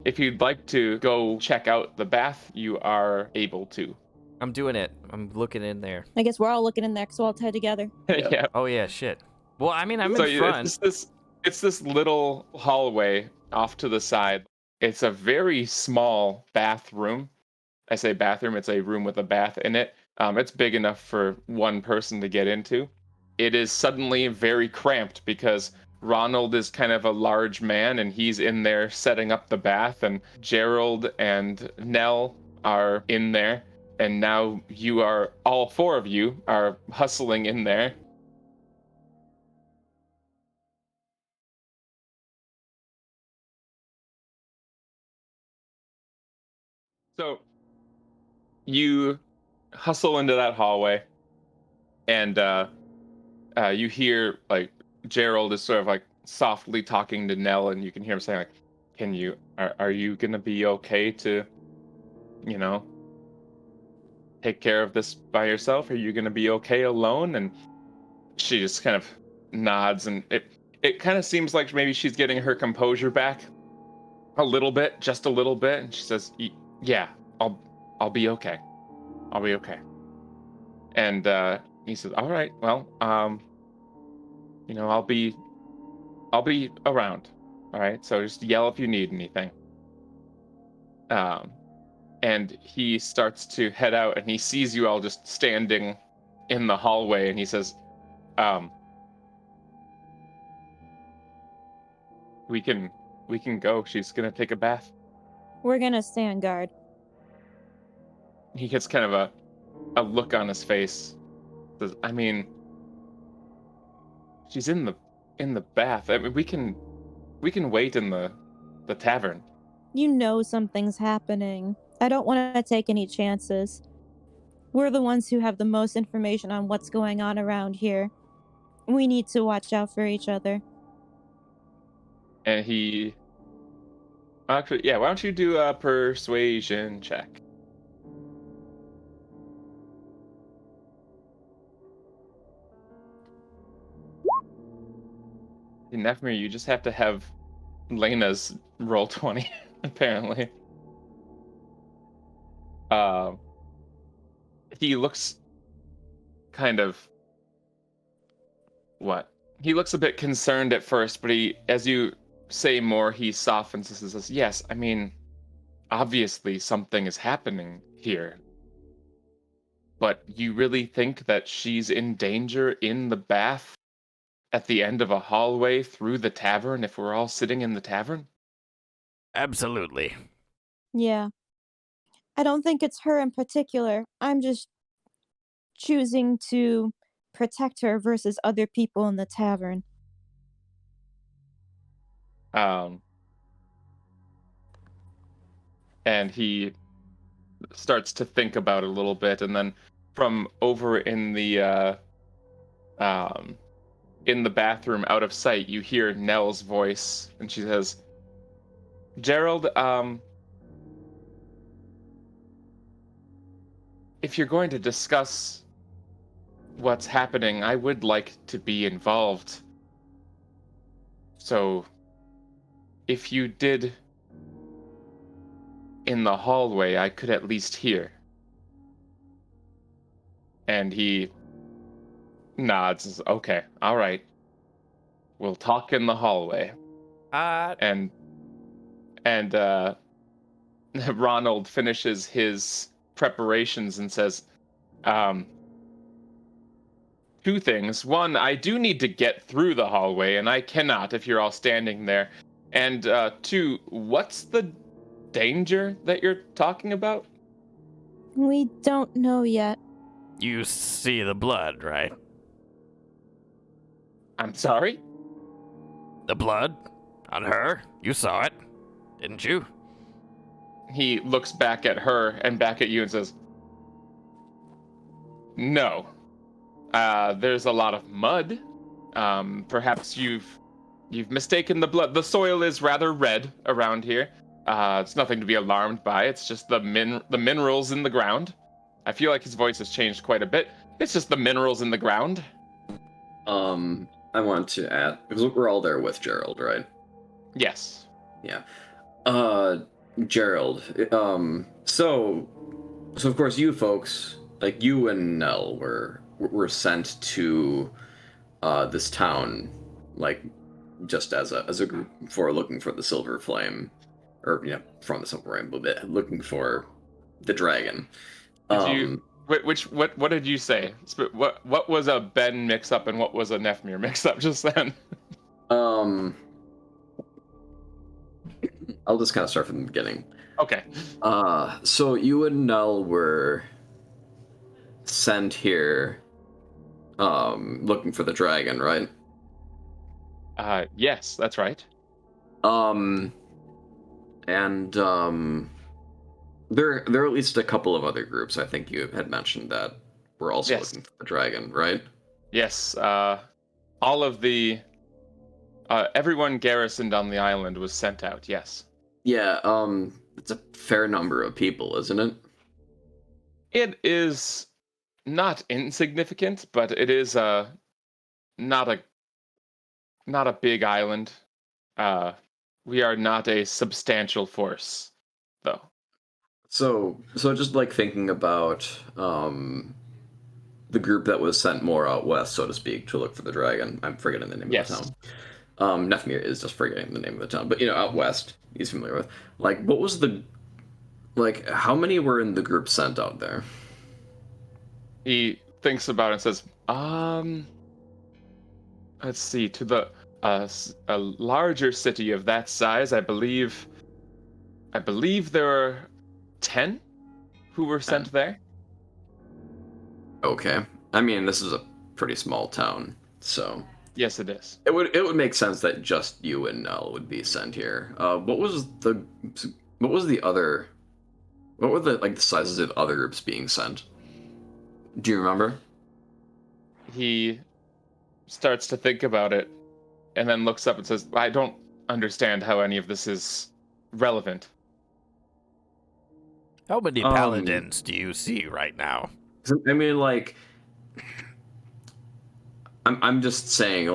If you'd like to go check out the bath, you are able to. I'm doing it. I'm looking in there. I guess we're all looking in there, so I'll tie together. Yeah. Oh yeah, shit. Well, I mean, I'm So in front. it's this little hallway off to the side. It's a very small bathroom. I say bathroom, it's a room with a bath in it. It's big enough for one person to get into. It is suddenly very cramped because Ronald is kind of a large man and he's in there setting up the bath, and Gerald and Nell are in there. And now you are, all four of you are hustling in there. So you hustle into that hallway, and you hear like Gerald is sort of like softly talking to Nell, and you can hear him saying like, "Can you are you gonna be okay to, you know, take care of this by yourself? Are you gonna be okay alone?" And she just kind of nods, and it kind of seems like maybe she's getting her composure back a little bit, just a little bit, and she says, "Yeah, I'll be okay. I'll be okay." And he says, "All right, well, I'll be around. All right, so just yell if you need anything." Um, and he starts to head out, and he sees you all just standing in the hallway, and he says, um, "We can go. She's gonna take a bath." We're gonna stay on guard. He gets kind of a look on his face. Says, "I mean, she's in the bath. I mean, we can wait in the tavern." You know something's happening. I don't want to take any chances. We're the ones who have the most information on what's going on around here. We need to watch out for each other. And he actually, yeah. Why don't you do a persuasion check? In Nephmir, you just have to have Lena's roll 20, apparently. Uh, he looks kind of what? He looks a bit concerned at first, but as you say more, he softens and says, "Yes, I mean, obviously something is happening here. But you really think that she's in danger in the bath at the end of a hallway through the tavern if we're all sitting in the tavern?" Absolutely. Yeah. I don't think it's her in particular. I'm just choosing to protect her versus other people in the tavern. Um, and he starts to think about it a little bit, and then from over um, in the bathroom out of sight, you hear Nell's voice, and she says, "Gerald, if you're going to discuss what's happening, I would like to be involved. So, if you did in the hallway, I could at least hear." And he nods and says, "Okay, all right. We'll talk in the hallway." And Ronald finishes his preparations and says, um, "Two things. One, I do need to get through the hallway, and I cannot if you're all standing there. And two, what's the danger that you're talking about?" We don't know yet. You see the blood, right? "I'm sorry?" The blood on her? You saw it, didn't you? He looks back at her and back at you and says, "No. There's a lot of mud. Perhaps you've mistaken the blood. The soil is rather red around here. It's nothing to be alarmed by. It's just the minerals in the ground." I feel like his voice has changed quite a bit. "It's just the minerals in the ground." I want to add, because we're all there with Gerald, right? Yes. Yeah. Uh, Gerald. So of course you folks, like you and Nell, were sent to this town, like just as a group for looking for the silver flame, or from the silver rainbow bit, looking for the dragon. Did you? Um, What did you say? What was a Ben mix up and what was a Nefmir mix up just then? um, I'll just kind of start from the beginning. Okay. So you and Null were sent here, looking for the dragon, right? Yes, that's right. Um, and there are at least a couple of other groups. I think you had mentioned that were also Yes. looking for the dragon, right? Yes. All of the everyone garrisoned on the island was sent out. Yes. Yeah. It's a fair number of people, isn't it? It is not insignificant, but it is not a not a big island. We are not a substantial force, though. So just like thinking about the group that was sent more out west, so to speak, to look for the dragon. I'm forgetting the name of the Yes. town. Nefmir is just forgetting the name of the town, but out west, he's familiar with. Like, what was the how many were in the group sent out there? He thinks about it and says, let's see, to the a larger city of that size, I believe there were 10 who were sent there. Okay. I mean, this is a pretty small town, so Yes, it is. it would make sense that just you and Nell would be sent here. What was the other? What were the sizes of other groups being sent? Do you remember? He starts to think about it and then looks up and says, I don't understand how any of this is relevant. How many paladins do you see right now? I mean, I'm just saying,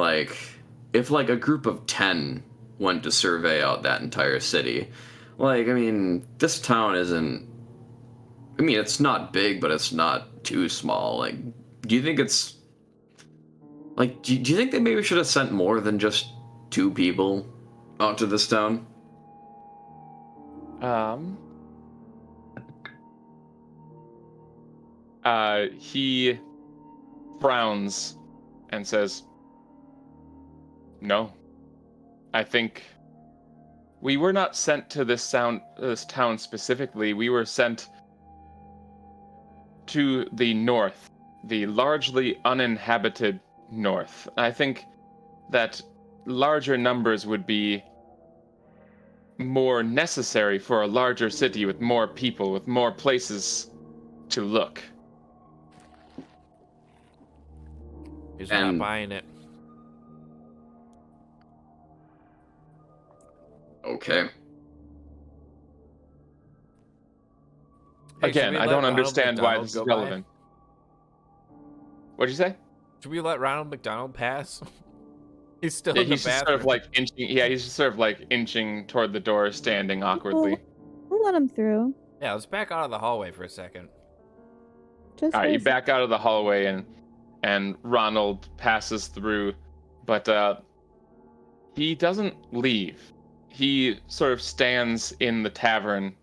if a group of 10 went to survey out that entire city, I mean, this town isn't. I mean, it's not big, but it's not too small. Do you think it's do you think they maybe should have sent more than just 2 people out to this town? He frowns and says, no. I think we were not sent to this town specifically. We were sent to the north, the largely uninhabited north. I think that larger numbers would be more necessary for a larger city with more people, with more places to look. He's not buying it. Okay. Hey, Again, I don't understand why this is relevant. What'd you say? Should we let Ronald McDonald pass? He's still Yeah, in the he's just bathroom. sort of inching. Yeah, he's just sort of inching toward the door, standing awkwardly. We'll let him through. Yeah, let's back out of the hallway for a second. Just All right, for you a back out of the hallway and Ronald passes through, but he doesn't leave. He sort of stands in the tavern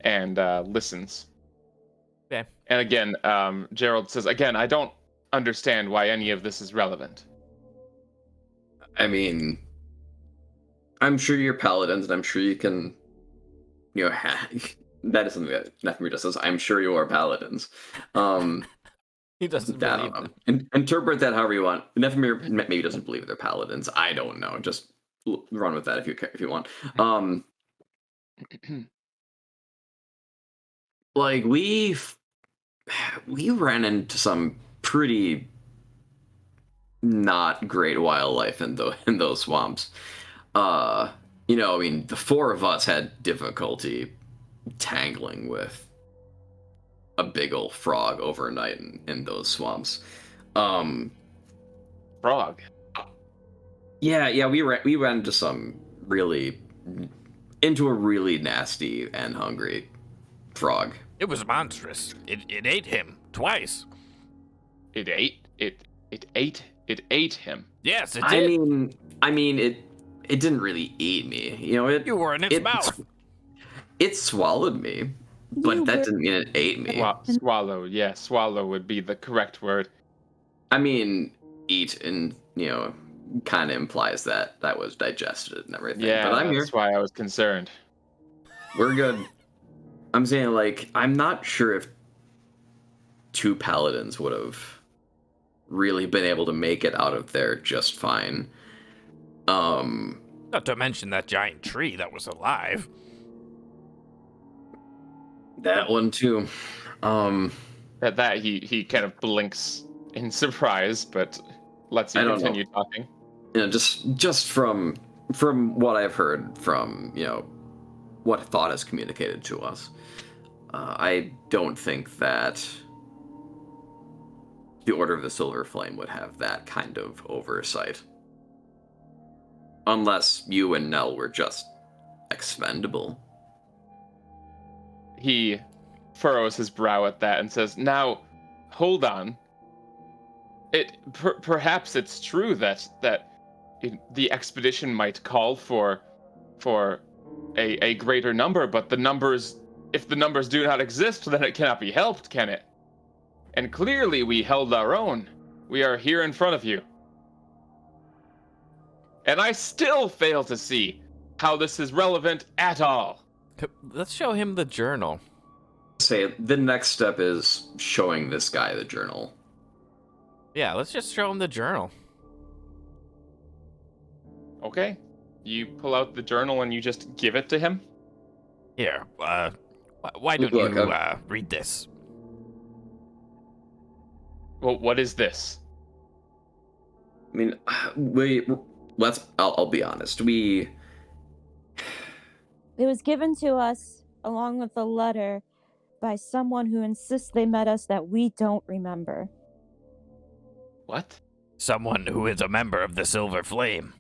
and listens. Okay. And again, Gerald says, again, I don't understand why any of this is relevant. I mean, I'm sure you're paladins, and I'm sure you can, that is something that Nefmir just says. I'm sure you are paladins. He doesn't I believe don't them. know. Interpret that however you want. Nefmir maybe doesn't believe they're paladins. I don't know. Just run with that if you want. We ran into some pretty not great wildlife in those swamps. I mean, the 4 of us had difficulty tangling with a big old frog overnight in those swamps. Frog. Yeah, we ran into some really into a really nasty and hungry frog. It was monstrous. It ate him twice. It ate him. Yes, it I did. mean, it didn't really eat me. You were in its mouth. It swallowed me, but that didn't mean it ate me. Swallow. Yeah, swallow would be the correct word. I mean, eat and kind of implies that was digested and everything. Yeah, but I'm that's here. why I was concerned. We're good. I'm saying, like, I'm not sure if 2 paladins would have really been able to make it out of there just fine. Not to mention that giant tree that was alive. That one too. At that, he kind of blinks in surprise, but lets you I don't continue talking. Just from what I've heard from what thought is communicated to us, I don't think that the Order of the Silver Flame would have that kind of oversight, unless you and Nell were just expendable. He furrows his brow at that and says, "Now, hold on. Perhaps it's true that the expedition might call for a greater number, but if the numbers do not exist, then it cannot be helped, can it? And clearly we held our own. We are here in front of you. And I still fail to see how this is relevant at all." Let's show him the journal. Say the next step is showing this guy the journal. Yeah, let's just show him the journal. Okay. You pull out the journal and you just give it to him? Here, why don't Look, you read this? Well, what is this? I mean, I'll be honest. It was given to us along with a letter by someone who insists they met us that we don't remember. What? Someone who is a member of the Silver Flame.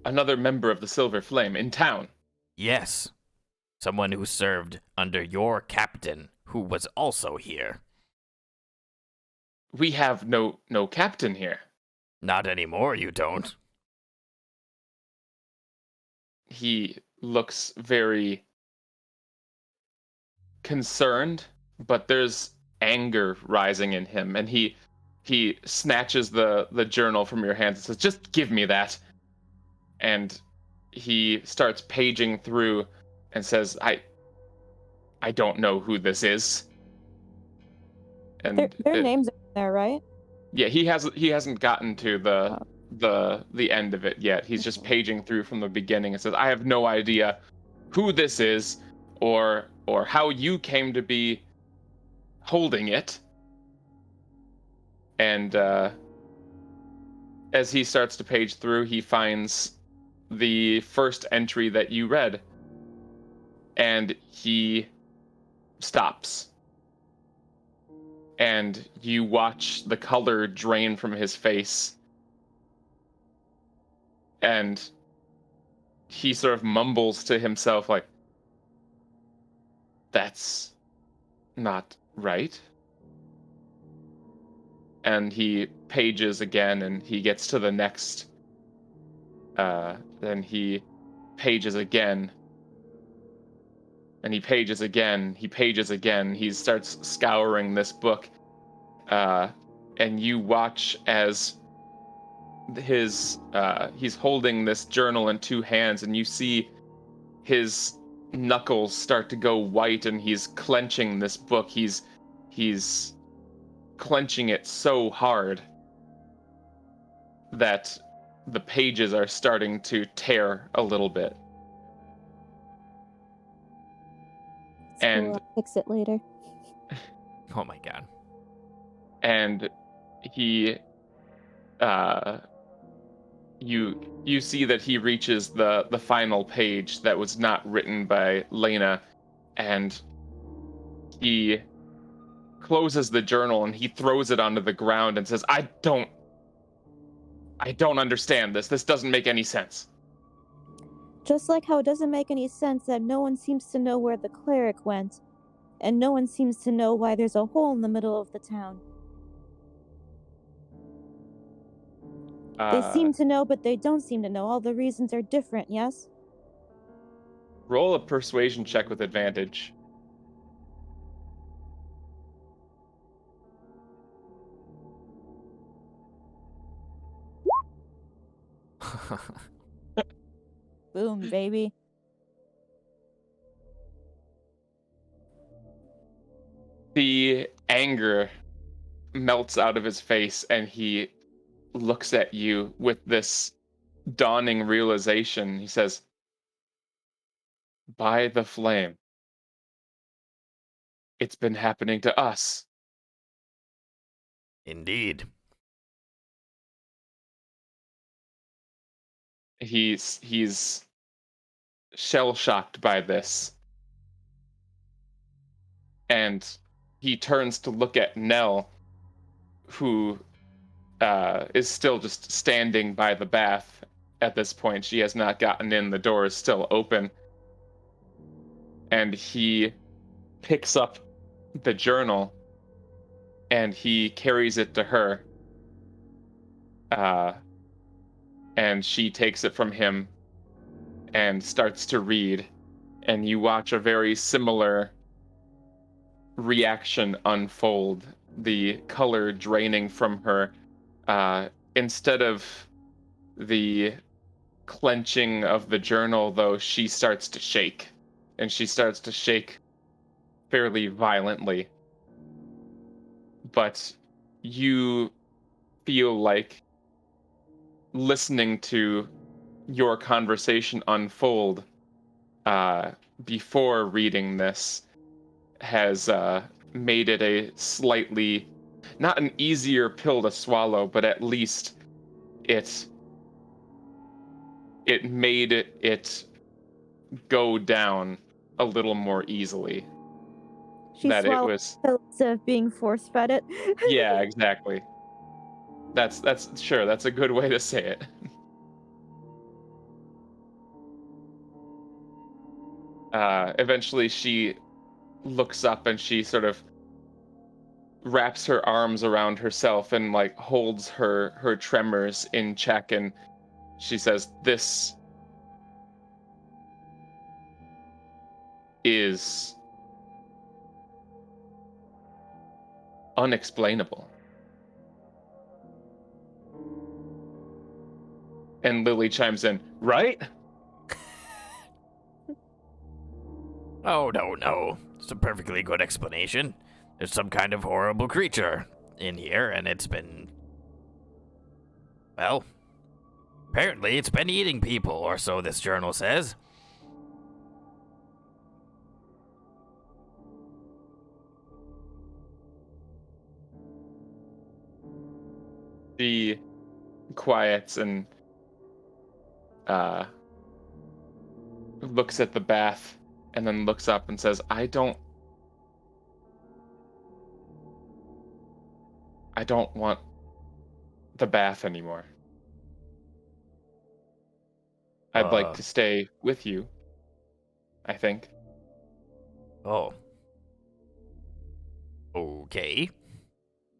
Another member of the Silver Flame in town? Yes. Someone who served under your captain, who was also here. We have no captain here. Not anymore, you don't. He looks very concerned, but there's anger rising in him, and he snatches the journal from your hands and says, "Just give me that." And he starts paging through and says, I don't know who this is. And Their names are in there, right? Yeah, he hasn't gotten to the end of it yet. He's just paging through from the beginning and says, "I have no idea who this is or how you came to be holding it." And as he starts to page through, he finds the first entry that you read, and he stops. And you watch the color drain from his face, and he sort of mumbles to himself like, "That's not right." And he pages again, and he gets to the next. Then he pages again, and he pages again. He pages again. He starts scouring this book, and you watch as he's holding this journal in 2 hands, and you see his knuckles start to go white, and he's clenching this book. He's clenching it so hard that the pages are starting to tear a little bit. And I'll fix it later. Oh my god. And he you see that he reaches the final page that was not written by Lena, and he closes the journal and he throws it onto the ground and says, I don't understand this. This doesn't make any sense." Just like how it doesn't make any sense that no one seems to know where the cleric went, and no one seems to know why there's a hole in the middle of the town. They seem to know, but they don't seem to know. All the reasons are different, yes? Roll a persuasion check with advantage. Boom, baby. The anger melts out of his face, and he looks at you with this dawning realization. He says, "By the flame. It's been happening to us." Indeed. He's shell-shocked by this. And he turns to look at Nell, who is still just standing by the bath at this point. She has not gotten in. The door is still open. And he picks up the journal and he carries it to her. And she takes it from him and starts to read. And you watch a very similar reaction unfold, the color draining from her. Instead of the clenching of the journal, though, she starts to shake. And she starts to shake fairly violently. But you feel like listening to your conversation unfold before reading this has made it a slightly, not an easier pill to swallow, but at least it made it go down a little more easily. She that it swallowed was the pill instead of being force-fed it. Yeah, exactly. That's sure, that's a good way to say it. Eventually she looks up and she sort of wraps her arms around herself and like holds her tremors in check, and she says, "This is unexplainable." And Lily chimes in, "Right?" Oh, no. It's a perfectly good explanation. There's some kind of horrible creature in here, and it's been... Well, apparently it's been eating people, or so this journal says. She quiets and looks at the bath and then looks up and says, I don't want the bath anymore. I'd like to stay with you, I think." Oh. Okay.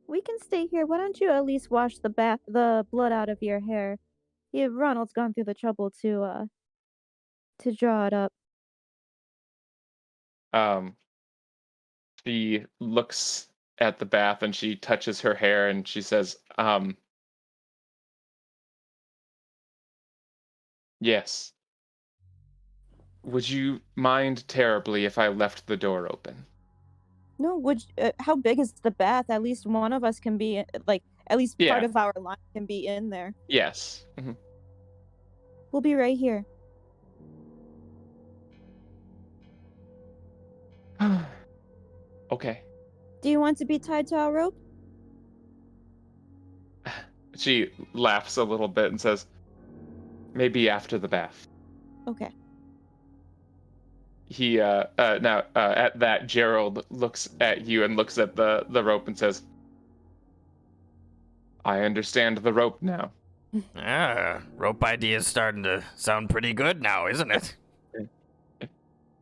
We can stay here. Why don't you at least wash the blood out of your hair? Yeah, Ronald's gone through the trouble to draw it up. She looks at the bath and she touches her hair and she says, "Yes. Would you mind terribly if I left the door open?" No, how big is the bath? At least one of us can be at least part Yeah. of our line can be in there. Yes. Mhm. We'll be right here. Okay. Do you want to be tied to our rope? She laughs a little bit and says, "Maybe after the bath." Okay. He now at that, Gerald looks at you and looks at the rope and says, "I understand the rope now. Rope idea is starting to sound pretty good now, isn't it?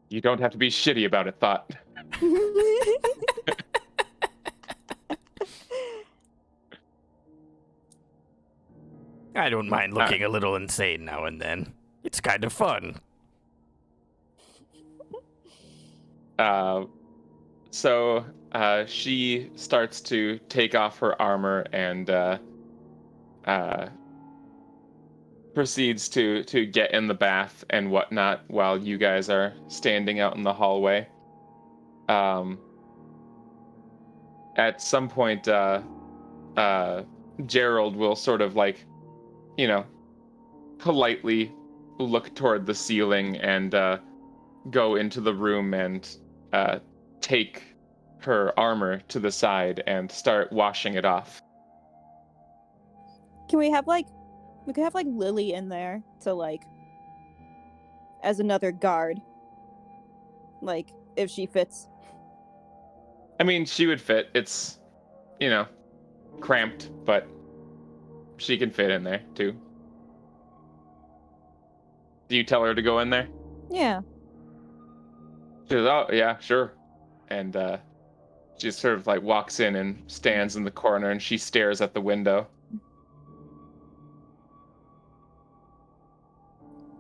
You don't have to be shitty about it, Thought. I don't mind looking a little insane now and then. It's kind of fun. So she starts to take off her armor and proceeds to get in the bath and whatnot while you guys are standing out in the hallway. At some point, Gerald will sort of like, politely look toward the ceiling and go into the room and take her armor to the side and start washing it off. Can we could have Lily in there to as another guard. If she fits. I mean, she would fit. It's, cramped, but she can fit in there too. Do you tell her to go in there? Yeah. She goes, oh, yeah, sure. And she just sort of walks in and stands in the corner and she stares at the window.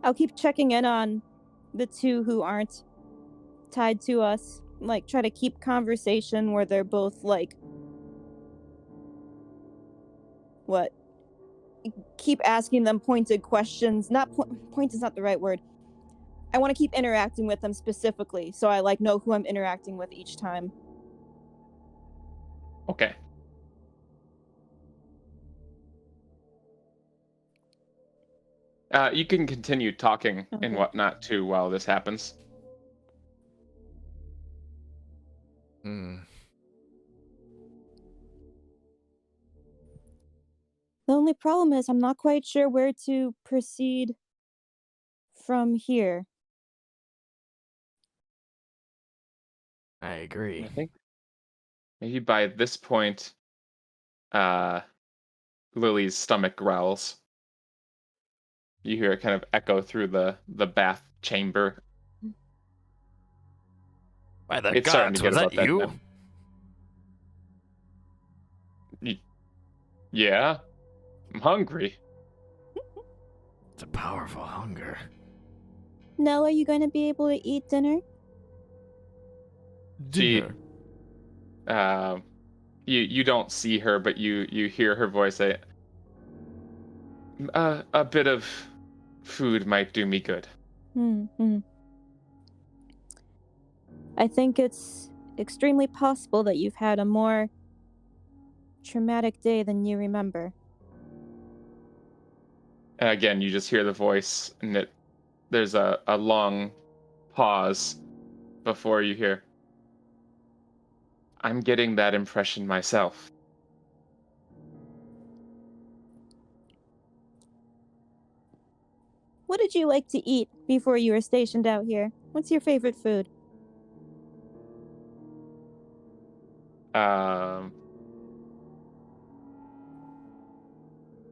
I'll keep checking in on the two who aren't tied to us. Try to keep conversation where they're both keep asking them pointed questions. Point is not the right word. I want to keep interacting with them specifically, so I know who I'm interacting with each time. Okay. You can continue talking and whatnot too while this happens. The only problem is I'm not quite sure where to proceed from here. I agree. I think maybe by this point, Lily's stomach growls. You hear it kind of echo through the bath chamber. By the It's starting gods, to get was that about that you? time. Yeah, I'm hungry. It's a powerful hunger. Nell, are you going to be able to eat dinner? Dinner. You don't see her, but you hear her voice say, a bit of food might do me good. I think it's extremely possible that you've had a more traumatic day than you remember. And again, you just hear the voice, and there's a long pause before you hear, I'm getting that impression myself. What did you like to eat before you were stationed out here? What's your favorite food?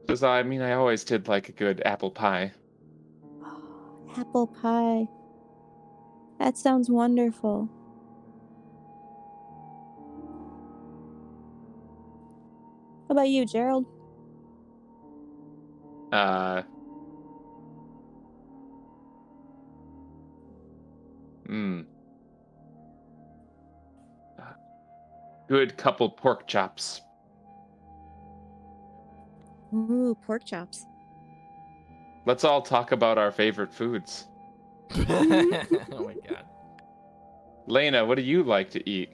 Because I always did like a good apple pie. Apple pie. That sounds wonderful. How about you, Gerald? Good couple pork chops. Ooh, pork chops. Let's all talk about our favorite foods. Oh my god. Lena, what do you like to eat?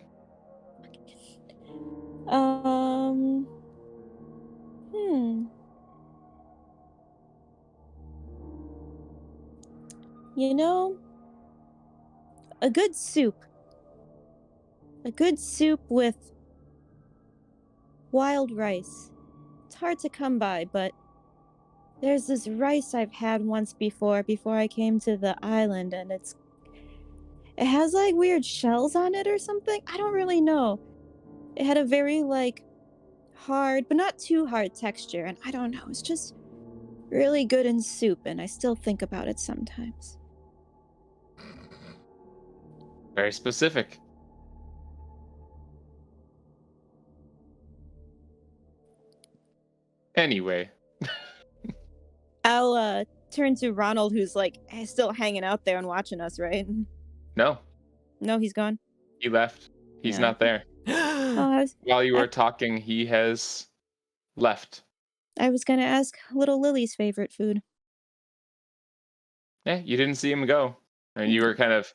A good soup. A good soup with wild rice. It's hard to come by, but there's this rice I've had once before I came to the island, and it has weird shells on it or something. I don't really know. It had a very hard, but not too hard texture, and I don't know. It's just Really good in soup, and I still think about it sometimes. Very specific. Anyway, I'll turn to Ronald, who's like still hanging out there and watching us, right? no, No, he's gone. he left. He's Yeah. not there. Oh, While you were talking, he has left. I was gonna ask little Lily's favorite food. Yeah, you didn't see him go. And you were kind of,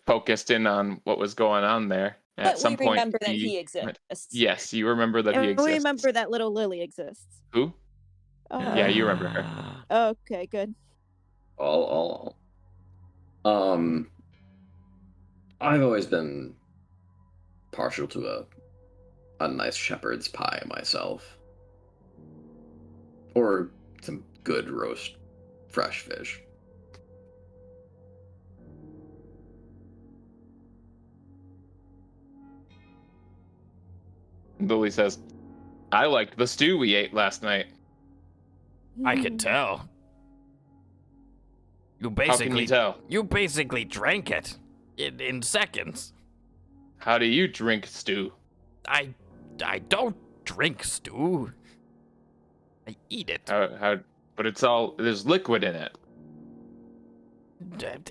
focused in on what was going on there. At But some we point, remember that he exists. Yes, you remember that he And exists. we remember that little Lily exists. Who? Yeah, you remember her. Okay, good. I've always been partial to a nice shepherd's pie myself. Or some good roast fresh fish. Lily says, I liked the stew we ate last night. I can tell. You How can you tell? You basically drank it in seconds. How do you drink stew? I don't drink stew. I eat it. But there's liquid in it.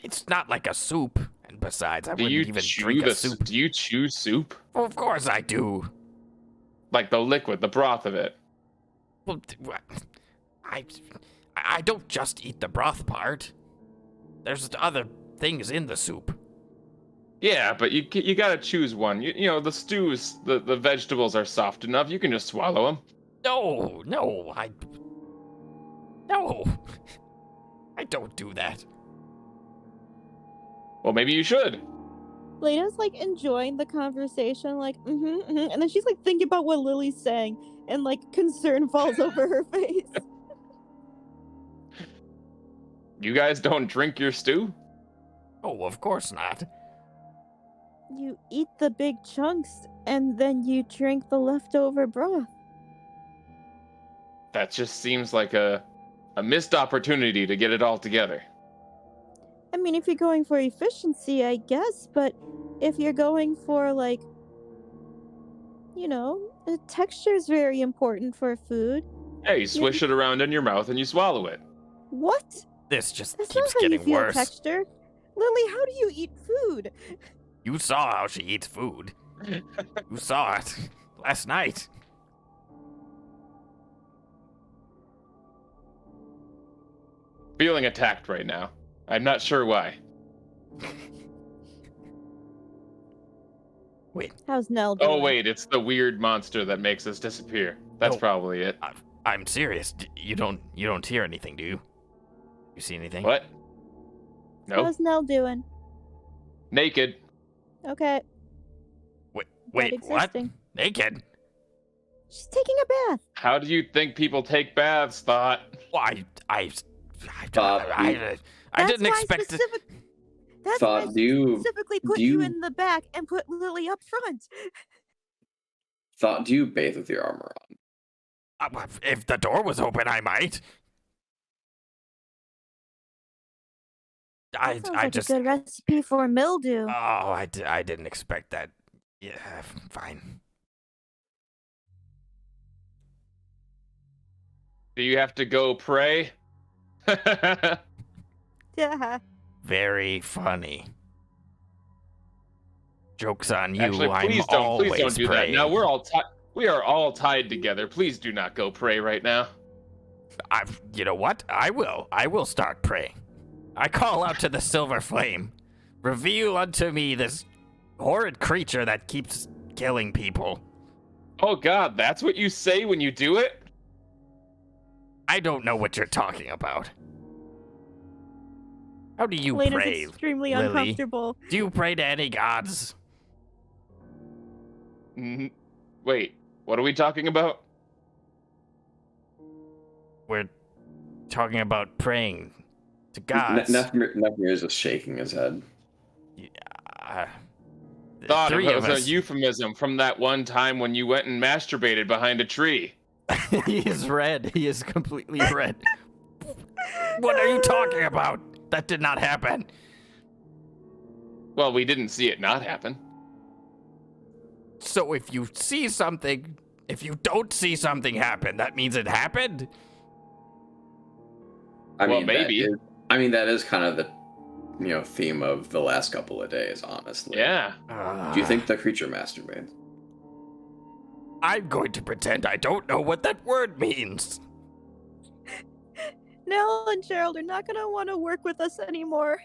It's not like a soup. And besides, I Do wouldn't you even chew drink a soup. Do you chew soup? Well, of course I do. Like the liquid, the broth of it. Well, I don't just eat the broth part. There's other things in the soup. Yeah, but you gotta choose one. You know, the stews, the vegetables are soft enough. You can just swallow them. No, I don't do that. Well, maybe you should. Lena's like enjoying the conversation, like, and then she's like thinking about what Lily's saying, and like concern falls over her face. You guys don't drink your stew? Oh, of course not. You eat the big chunks, and then you drink the leftover broth. That just seems like a missed opportunity to get it all together. I mean, if you're going for efficiency, I guess, but if you're going for, like, the texture is very important for food. Yeah, you swish it around in your mouth and you swallow it. What? This just That's keeps not how getting you feel worse. texture. Lily, how do you eat food? You saw how she eats food. You saw it last night. Feeling attacked right now. I'm not sure why. Wait, How's Nell doing? Oh wait, it's the weird monster that makes us disappear. That's No. probably it. I'm serious. You don't hear anything, do you? You see anything? What? No. How's Nell doing? Naked. Okay. Wait, what? existing. Naked? She's taking a bath. How do you think people take baths, Thought? Why? I That's didn't why expect it. That's why I Thought, do you specifically put do you you- in the back and put Lily up front. Thought, do you bathe with your armor on? If the door was open, I might. That sounds I like just. a good recipe for mildew. Oh, I didn't expect that. Yeah, fine. Do you have to go pray? Yeah. Very funny. Joke's on you. Actually, please don't do that. praying. Now we are all tied together. Please do not go pray right now. You know what? I will start praying. I call out to the silver flame. Reveal unto me this horrid creature that keeps killing people. Oh God, that's what you say when you do it? I don't know what you're talking about. How do you Lena's pray, extremely Lily? uncomfortable. Do you pray to any gods? Wait, what are we talking about? We're talking about praying to gods. Nefmir is just shaking his head. Thought Three it of was us. a euphemism from that one time when you went and masturbated behind a tree. He is red. He is completely red. What are you talking about? That did not happen. Well, we didn't see it not happen. So if you see something, if you don't see something happen, that means it happened? Well, maybe. That is kind of the theme of the last couple of days, honestly. Yeah. Do you think the creature masturbates? I'm going to pretend I don't know what that word means. Nell and Gerald are not gonna want to work with us anymore.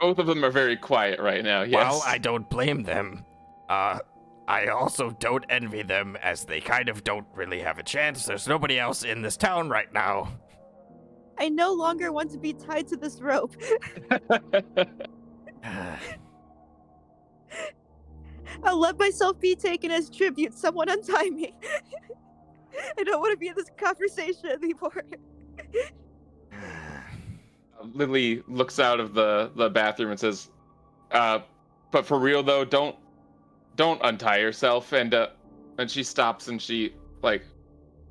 Both of them are very quiet right now, yes. Well, I don't blame them. I also don't envy them, as they kind of don't really have a chance. There's nobody else in this town right now. I no longer want to be tied to this rope. I'll let myself be taken as tribute. Someone untie me. I don't want to be in this conversation anymore. Lily looks out of the bathroom and says, but for real though, don't untie yourself. And she stops and she like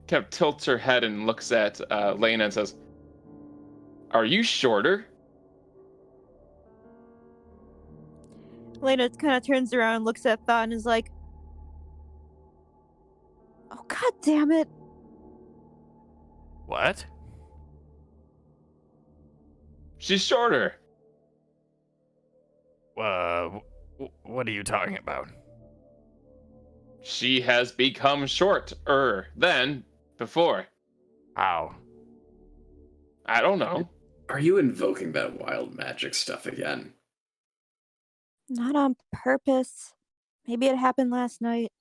kind of tilts her head and looks at Lena and says, "Are you shorter?" Lena kind of turns around and looks at Thought and is like, "Oh, god damn it." What? She's shorter. What are you talking about? She has become shorter than before. How? I don't know. Are you invoking that wild magic stuff again? Not on purpose. Maybe it happened last night.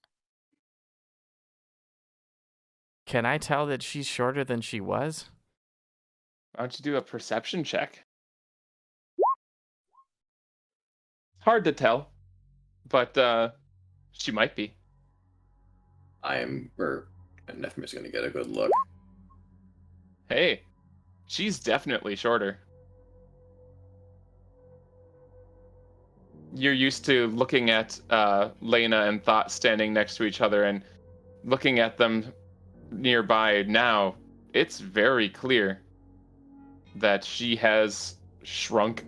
Can I tell that she's shorter than she was? Why don't you do a perception check? Hard to tell, but she might be. Nefmir's gonna get a good look. Hey, she's definitely shorter. You're used to looking at Lena and Thought standing next to each other and looking at them nearby now. It's very clear that she has shrunk.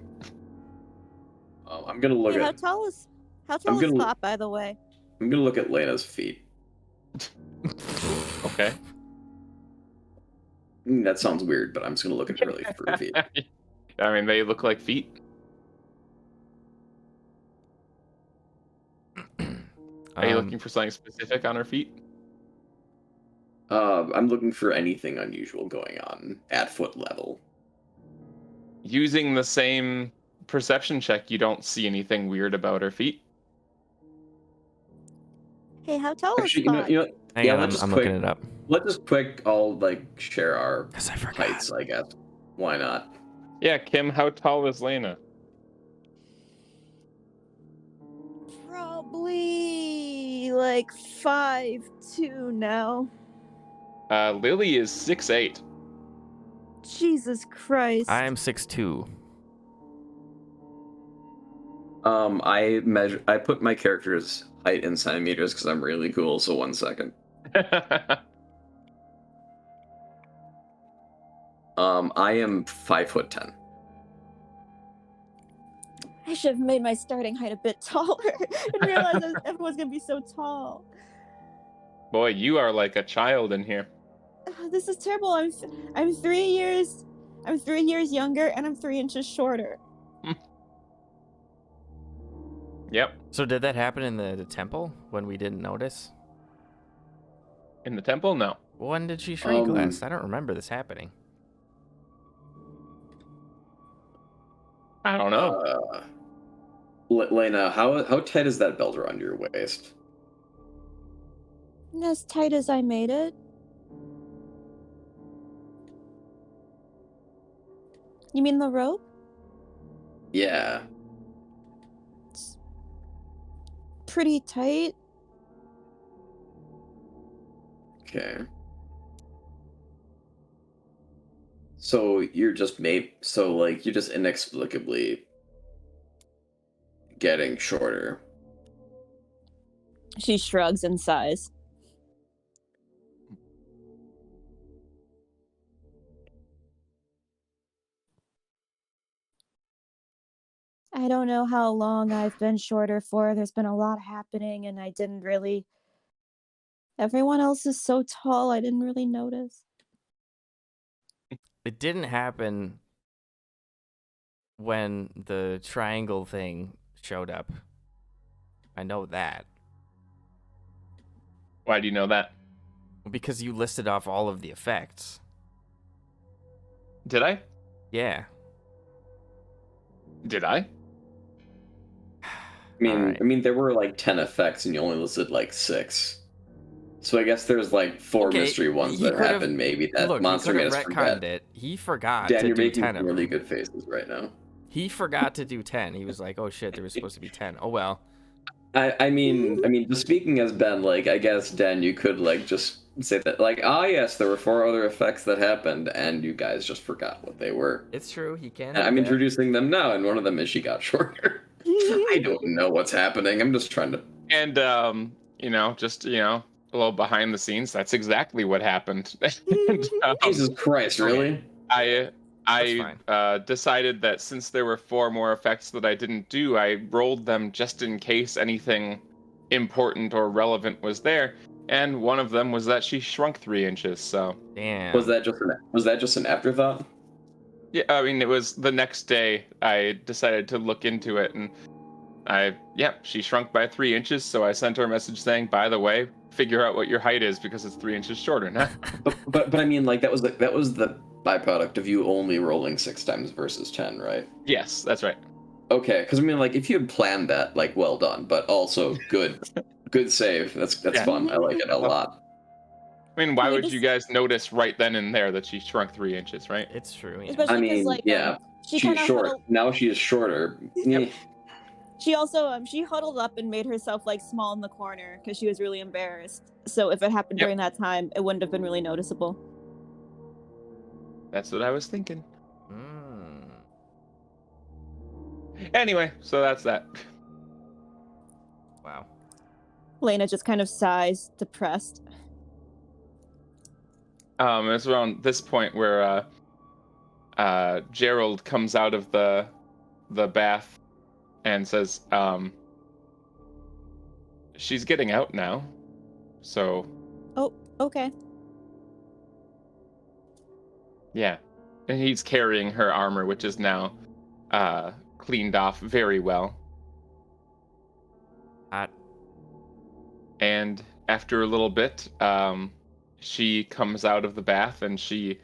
I'm gonna look How at. tall is I'm gonna- Thought, by the way? I'm gonna look at Lena's feet. Okay. That sounds weird, but I'm just gonna look at really fur feet. I mean, they look like feet. Are you looking for something specific on her feet? I'm looking for anything unusual going on at foot level. Using the same perception check, you don't see anything weird about her feet. Hey, how tall Actually, is Thought? Hang on, let's just I'm quick, looking it up. Let's just all share our Because I forgot. heights, I guess. Why not? Yeah, Kim, how tall is Lena? Probably like 5'2" now. Lily is 6'8". Jesus Christ. I'm 6'2". I put my character's height in centimeters because I'm really cool, so 1 second. I am 5'10". I should have made my starting height a bit taller and realized that everyone's gonna be so tall. Boy, you are like a child in here. This is terrible. I'm 3 years younger and I'm 3 inches shorter. Yep. So did that happen in the temple when we didn't notice? In the temple? No. When did she shrink last? I don't remember this happening. I don't know. Lena, how tight is that belt around your waist? As tight as I made it. You mean the rope? Yeah. It's pretty tight. Okay. So you're just you're just inexplicably getting shorter. She shrugs and sighs. I don't know how long I've been shorter for. There's been a lot happening, and I didn't really. Everyone else is so tall, I didn't really notice. It didn't happen when the triangle thing showed up. I know that. Why do you know that? Because you listed off all of the effects. Did I? Yeah. Did I? Alright. I mean, there were like 10 effects, and you only listed like 6. So I guess there's like 4 Okay, mystery ones he that could've- happened. Maybe that Look, monster he made could us have forget. retconned it. He forgot Dan, to you're do making 10 of really them. good faces right now. He forgot to do 10. He was like, oh shit, there was supposed to be 10. Oh well. I mean, just speaking as Ben, like, I guess, Dan, you could, like, just say that, like, yes, there were 4 other effects that happened, and you guys just forgot what they were. It's true, he can And do I'm that. introducing them now, and one of them is she got shorter. I don't know what's happening. I'm just trying to... And just a little behind the scenes. That's exactly what happened. And, Jesus Christ, really? I That's decided that since there were 4 more effects that I didn't do, I rolled them just in case anything important or relevant was there. And one of them was that she shrunk 3 inches. So Damn. Was that just an afterthought? yeah, I mean, it was the next day I decided to look into it, and she shrunk by 3 inches. So I sent her a message saying, by the way, figure out what your height is because it's 3 inches shorter now. But I mean, like, that was the byproduct of you only rolling 6 times versus 10, right? Yes, that's right. Okay, because I mean, like, if you had planned that, like, well done, but also good save. That's Yeah. fun. I like it a lot. I mean, why Yeah, would just- you guys notice right then and there that she shrunk 3 inches, right? It's true, yeah. Especially I because, mean, like, yeah, she she's kind of short. huddled. Now she is shorter. Yep. She also she huddled up and made herself like small in the corner because she was really embarrassed. So if it happened Yep. during that time, it wouldn't have been really noticeable. That's what I was thinking. Mm. Anyway, so that's that. Wow. Lena just kind of sighs, depressed. It's around this point where Gerald comes out of the bath and says, she's getting out now. So Oh, okay. yeah. And he's carrying her armor, which is now cleaned off very well. Hot. And after a little bit, she comes out of the bath and she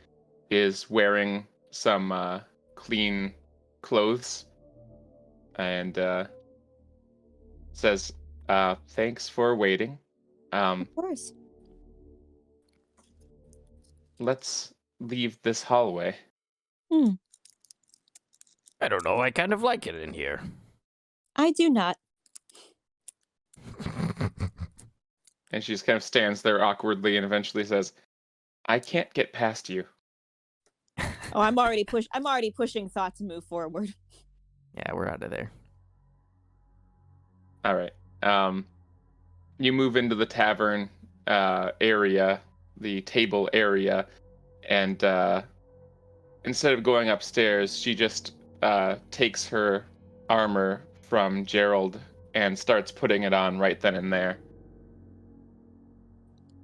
is wearing some clean clothes and says, thanks for waiting. Of course. Let's leave this hallway. I don't know, I kind of like it in here. I do not. And she just kind of stands there awkwardly and eventually says, I can't get past you. Oh, I'm already pushing thought to move forward. Yeah, we're out of there. All right. You move into the tavern area, the table area, and instead of going upstairs, she just takes her armor from Gerald and starts putting it on right then and there.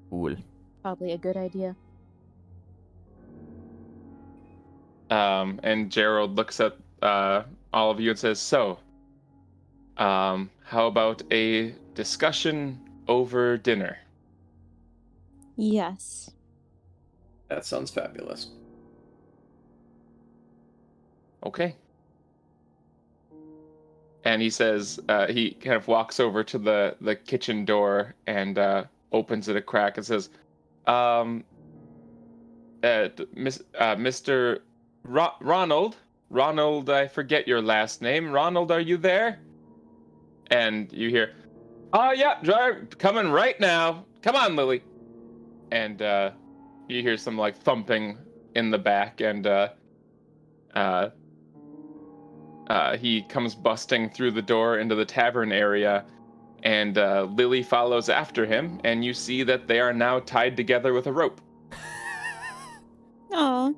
Cool. Probably a good idea. And Gerald looks at all of you and says, so, how about a discussion over dinner? Yes. That sounds fabulous. Okay. And he says, he kind of walks over to the kitchen door and opens it a crack and says, Mr. Ronald, I forget your last name. Ronald, are you there? And you hear, oh, yeah, coming right now. Come on, Lily. And you hear some, like, thumping in the back, and he comes busting through the door into the tavern area, And Lily follows after him, and you see that they are now tied together with a rope. Aw.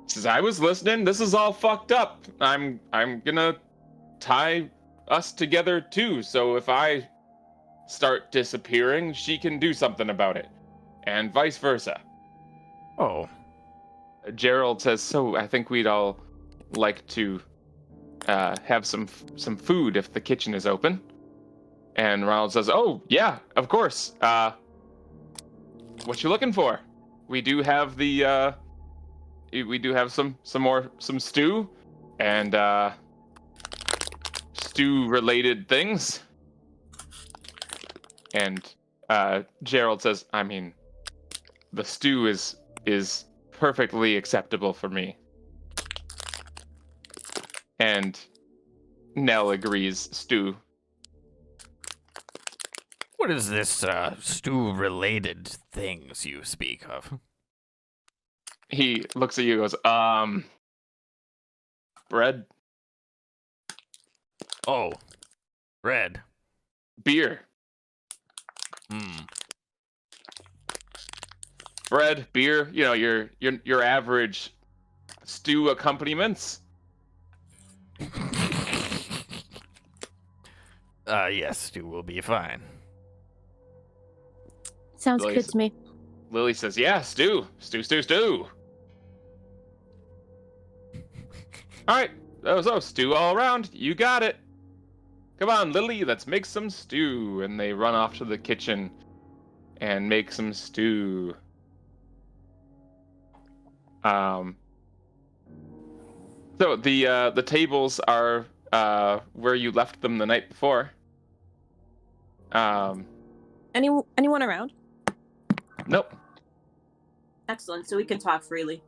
Says, I was listening. This is all fucked up. I'm gonna tie us together too. So if I start disappearing, she can do something about it, and vice versa. Oh, Gerald says, so I think we'd all like to have some food if the kitchen is open. And Ronald says, oh yeah, of course. What you looking for? We do have some stew and stew related things. And Gerald says, I mean, the stew is perfectly acceptable for me. And Nell agrees, stew. what is this stew-related things you speak of? He looks at you and goes, bread, Oh, bread. beer. Hmm. Bread, beer, you know, your average stew accompaniments. Yes, stew will be fine. Sounds Lily good says- to me. Lily says, yeah, stew. All right, so stew all around. You got it. Come on, Lily, let's make some stew. And they run off to the kitchen and make some stew. So the tables are where you left them the night before. Anyone around? Nope. Excellent. So we can talk freely.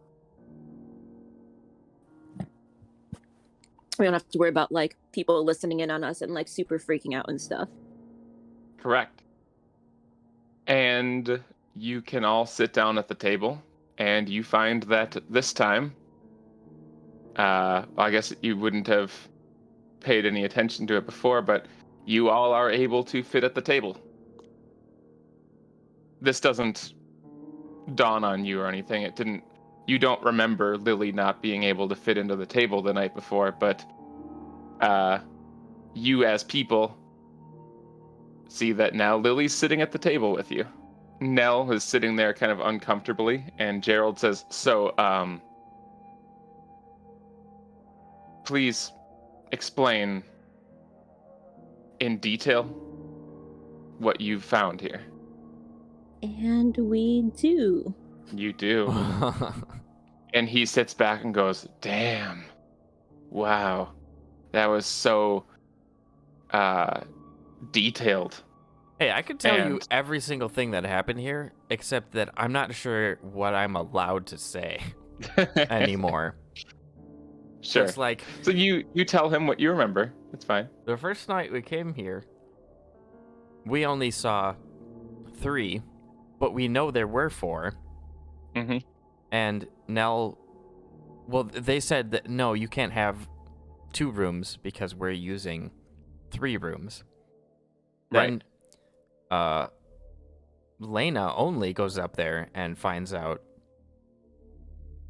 We don't have to worry about like people listening in on us and like super freaking out and stuff. Correct. And you can all sit down at the table, and you find that this time, I guess you wouldn't have paid any attention to it before, but you all are able to fit at the table. This doesn't dawn on you or anything. It didn't. You don't remember Lily not being able to fit into the table the night before, but you as people see that now Lily's sitting at the table with you. Nell is sitting there kind of uncomfortably, and Gerald says, so, please explain in detail what you've found here. And we do. You do. And he sits back and goes, damn. Wow. That was so detailed. Hey, I could tell you And- every single thing that happened here, except that I'm not sure what I'm allowed to say anymore. Sure. It's like So you tell him what you remember. It's fine. the first night we came here, we only saw 3, but we know there were 4. Mm-hmm. And Nell, well, they said that no, you can't have 2 rooms because we're using 3 rooms. Then, Lena only goes up there and finds out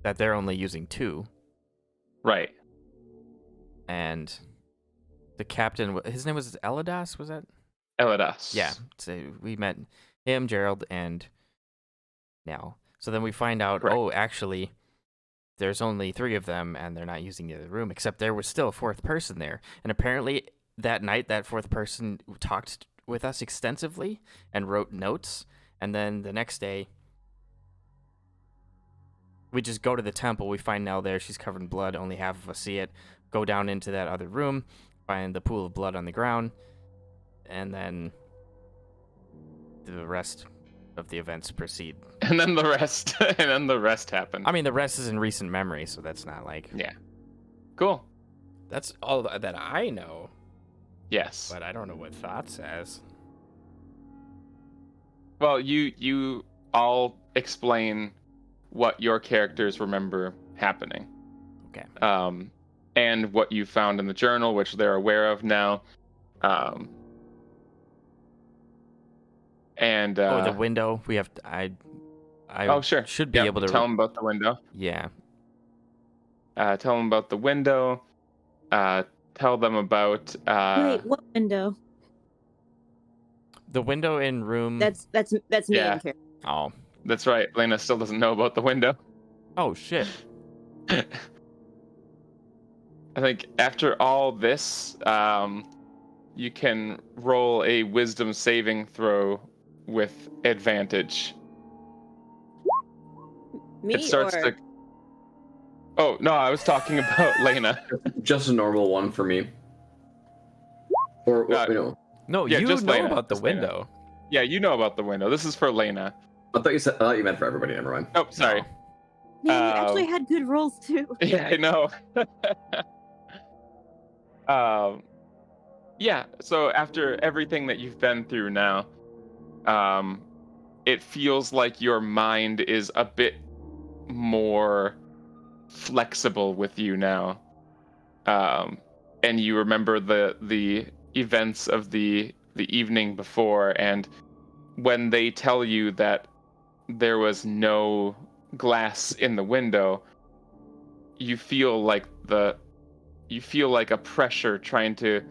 that they're only using 2. Right. And the captain, his name was Eladas, was that? Eladas. Yeah. So we met him, Gerald, and Nell. So then we find out, Correct. oh, actually, there's only 3 of them, and they're not using the other room, except there was still a 4th person there. And apparently, that night, that 4th person talked with us extensively and wrote notes. And then the next day, we just go to the temple. We find Nell there. She's covered in blood. Only half of us see it. Go down into that other room, find the pool of blood on the ground, and then the rest of the events proceed. And then the rest happened. I mean, the rest is in recent memory, so that's not like... Yeah. Cool. That's all that I know, Yes. but I don't know what Thought says. Well, you all explain what your characters remember happening. Okay. and what you found in the journal, which they're aware of now. And the window. We have. I sure. should be Yeah, able to tell them about the window. Yeah. Tell them about the window. Tell them about. Wait, what window? The window in room. That's me Yeah. and Karen. Oh. That's right. Lena still doesn't know about the window. Oh shit. I think after all this, you can roll a wisdom saving throw with advantage. Me It starts or to. Oh no, I was talking about Lena. Just a normal one for me. Or No, Yeah, you just know Lena, about the just Lena. window. Yeah, you know about the window. This is for Lena. I thought you meant for everybody. Never mind. Oh, sorry. man, you actually had good rolls too. Yeah, I know. Yeah, so after everything that you've been through now, it feels like your mind is a bit more flexible with you now. And you remember the events of the evening before, and when they tell you that there was no glass in the window, you feel like a pressure trying to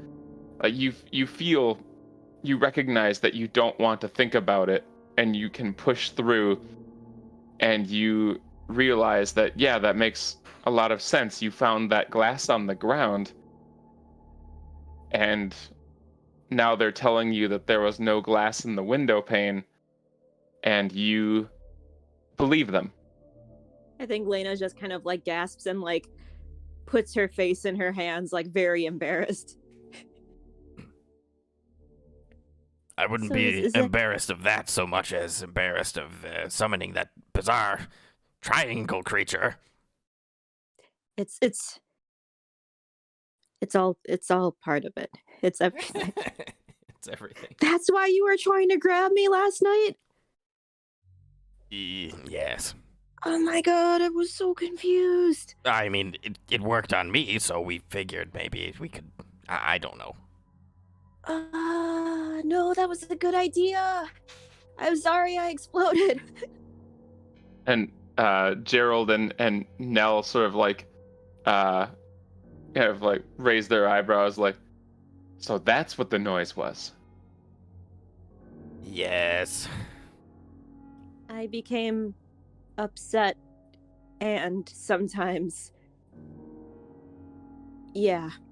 you recognize that you don't want to think about it, and you can push through, and you realize that that makes a lot of sense. You found that glass on the ground, and now they're telling you that there was no glass in the window pane, and you believe them. I think Lena just kind of like gasps and like puts her face in her hands, like very embarrassed. I wouldn't So be is it- embarrassed of that so much as embarrassed of summoning that bizarre triangle creature. It's all part of it. It's everything. It's everything. That's why you were trying to grab me last night? Yes. Oh my god, I was so confused. I mean, it worked on me, so we figured maybe we could. I don't know. No, that was a good idea. I'm sorry I exploded. And Gerald and Nell sort of like raise their eyebrows, like, so that's what the noise was. Yes. I became upset and sometimes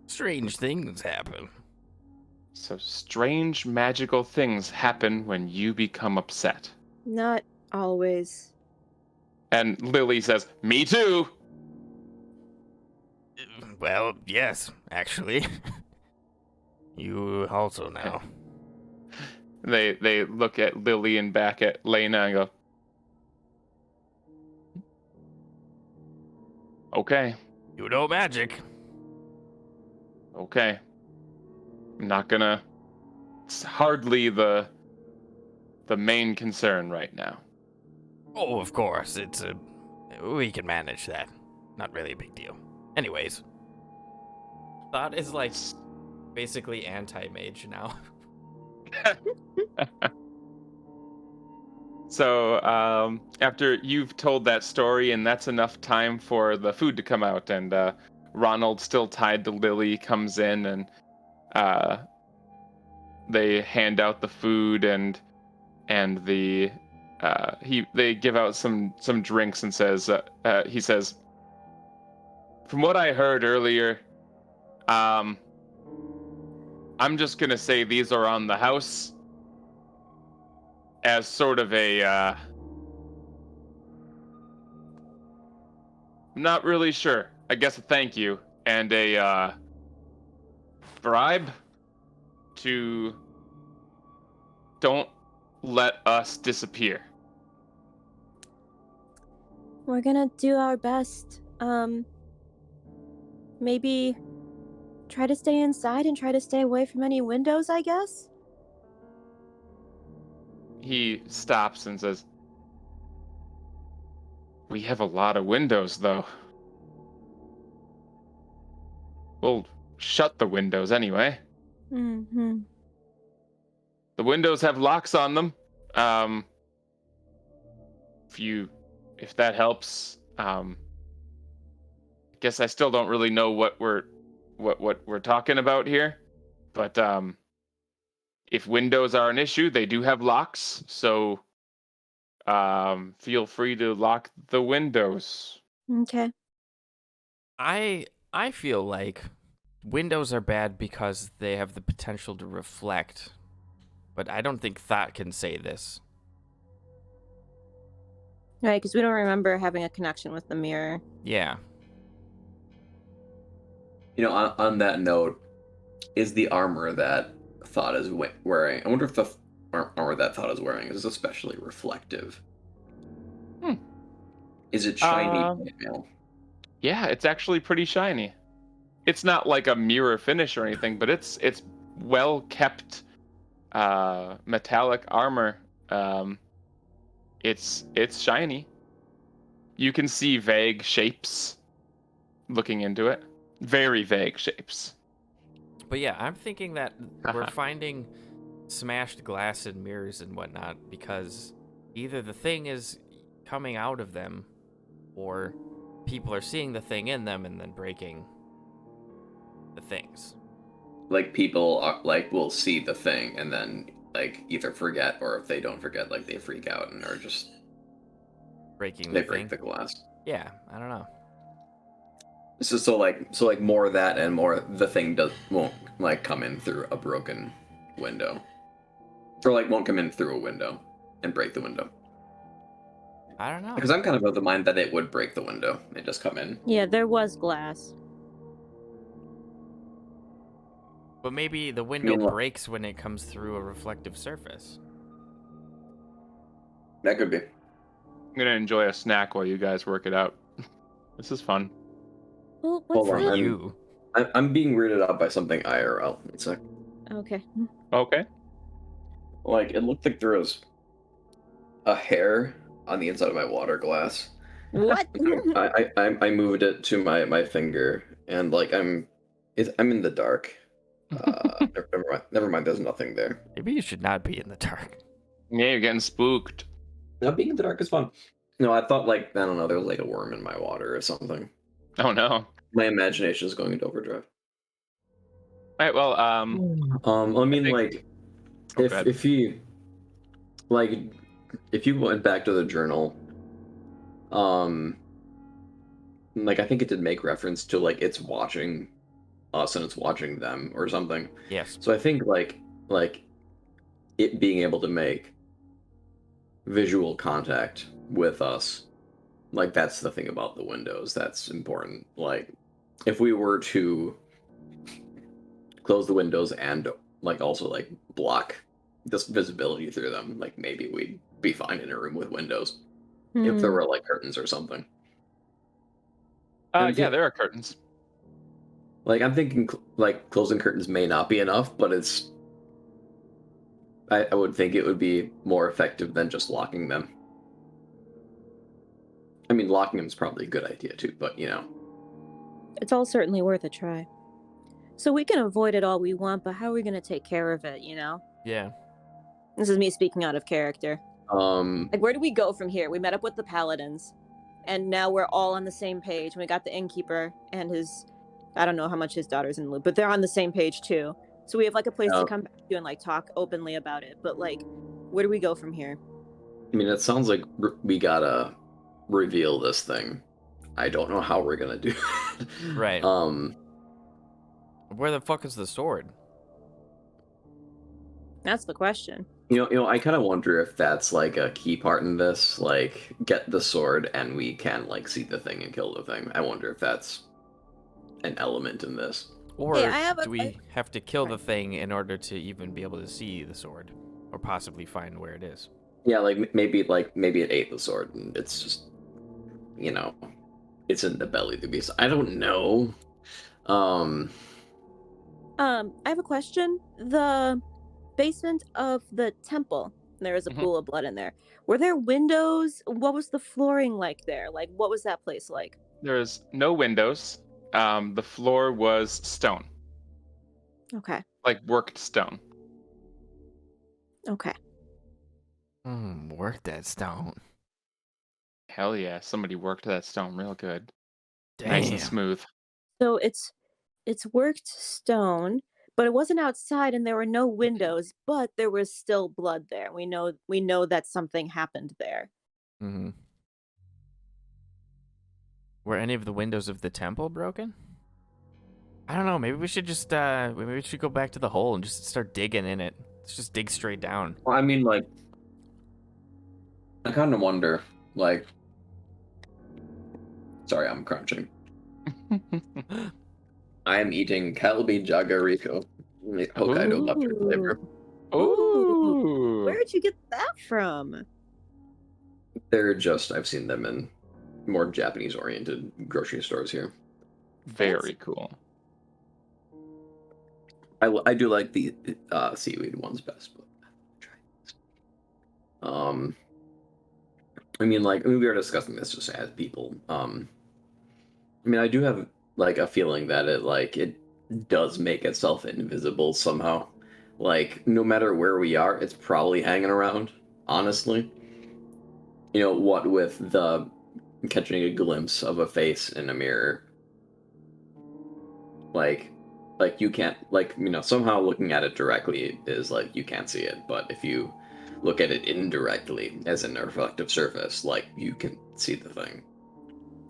Strange things happen. So strange magical things happen when you become upset. not always. And Lily says, "Me too." Well, yes, actually. You also know. They look at Lily and back at Lena and go, "Okay, You know magic. okay. I'm not gonna. It's hardly the main concern right now." Oh, of course. We can manage that. Not really a big deal. Anyways. Thought is like basically anti-mage now. So after you've told that story, and that's enough time for the food to come out, and Ronald, still tied to Lily, comes in, and they hand out the food, and the they give out some drinks, and he says, "From what I heard earlier, I'm just gonna say these are on the house as sort of a I'm not really sure. I guess a thank you and a bribe to don't let us disappear." We're gonna do our best. Maybe try to stay inside and try to stay away from any windows, I guess? He stops and says, "We have a lot of windows, though." We'll shut the windows anyway. Mm-hmm. The windows have locks on them. If that helps. Guess I still don't really know what we're talking about here, but if windows are an issue, they do have locks. So feel free to lock the windows. Okay. I feel like windows are bad because they have the potential to reflect, but I don't think Thought can say this. Right, because we don't remember having a connection with the mirror. Yeah. On that note, is the armor that Thought is wearing? I wonder if the armor that Thought is wearing is especially reflective. Is it shiny? Yeah, it's actually pretty shiny. It's not like a mirror finish or anything, but it's well kept metallic armor. It's shiny. You can see vague shapes looking into it. Very vague shapes. But yeah, I'm thinking that we're finding smashed glass and mirrors and whatnot because either the thing is coming out of them or people are seeing the thing in them and then breaking the things. Like people will see the thing and then either forget, or if they don't forget, they freak out and are just breaking they the break thing. the glass. Yeah, I don't know. So more of that and more the thing won't come in through a broken window, or won't come in through a window and break the window. I don't know. Because I'm kind of the mind that it would break the window and just come in. Yeah, there was glass. But maybe the window breaks when it comes through a reflective surface. That could be. I'm gonna enjoy a snack while you guys work it out. This is fun. Well, what's Hold on, the... You. I'm being weirded out by something IRL. It's like, Okay. Okay. it looked like there was a hair on the inside of my water glass. What? I moved it to my finger, and I'm in the dark. Never mind. There's nothing there. Maybe you should not be in the dark. Yeah, you're getting spooked. No, being in the dark is fun. No, I thought I don't know. There was a worm in my water or something. Oh no. My imagination is going into overdrive. All right. Well, I mean, if you if you went back to the journal, I think it did make reference to it's watching us and it's watching them or something. Yes. So I think it being able to make visual contact with us, that's the thing about the windows that's important. If we were to close the windows and also block this visibility through them, maybe we'd be fine in a room with windows if there were curtains or something. Yeah, there are curtains. I'm thinking closing curtains may not be enough, but I would think it would be more effective than just locking them. I mean, locking them is probably a good idea too, but It's all certainly worth a try. So we can avoid it all we want, but how are we going to take care of it, Yeah. This is me speaking out of character. Um, Where do we go from here? We met up with the paladins, and now we're all on the same page. We got the innkeeper and his... I don't know how much his daughter's in the loop, but they're on the same page too. So we have a place to come back to and talk openly about it. But where do we go from here? I mean, it sounds like we gotta reveal this thing. I don't know how we're gonna do it. Right. Where the fuck is the sword? That's the question. I kind of wonder if that's a key part in this. Get the sword and we can see the thing and kill the thing. I wonder if that's an element in this. Or Hey, do we have to kill the thing in order to even be able to see the sword, or possibly find where it is? Yeah, maybe it ate the sword and it's just, it's in the belly of the beast. I don't know. I have a question. The basement of the temple, there is a pool of blood in there. Were there windows? What was the flooring like there? What was that place like? There's no windows. The floor was stone, Okay. like worked stone. Okay. Work that stone. Hell yeah, somebody worked that stone real good. Damn. Nice and smooth. So it's worked stone, but it wasn't outside and there were no windows, but there was still blood there. We know that something happened there. Mm-hmm. Were any of the windows of the temple broken? I don't know. Maybe we should just maybe we should go back to the hole and just start digging in it. Let's just dig straight down. Well, I mean, like, I kind of wonder, like, sorry, I'm crunching. I am eating Kalbi Jagariko, Hokkaido leopard flavor. Ooh. Where'd you get that from? They're just, I've seen them in more Japanese-oriented grocery stores here. Very cool. I do like the seaweed ones best, but try this. I mean, like, we were discussing this just as people. I mean, I do have like a feeling that it does make itself invisible somehow. Like, no matter where we are, it's probably hanging around. Honestly, you know what with the catching a glimpse of a face in a mirror, like you can't, like, you know, somehow looking at it directly is like you can't see it, but if you look at it indirectly as in a reflective surface, like, you can see the thing.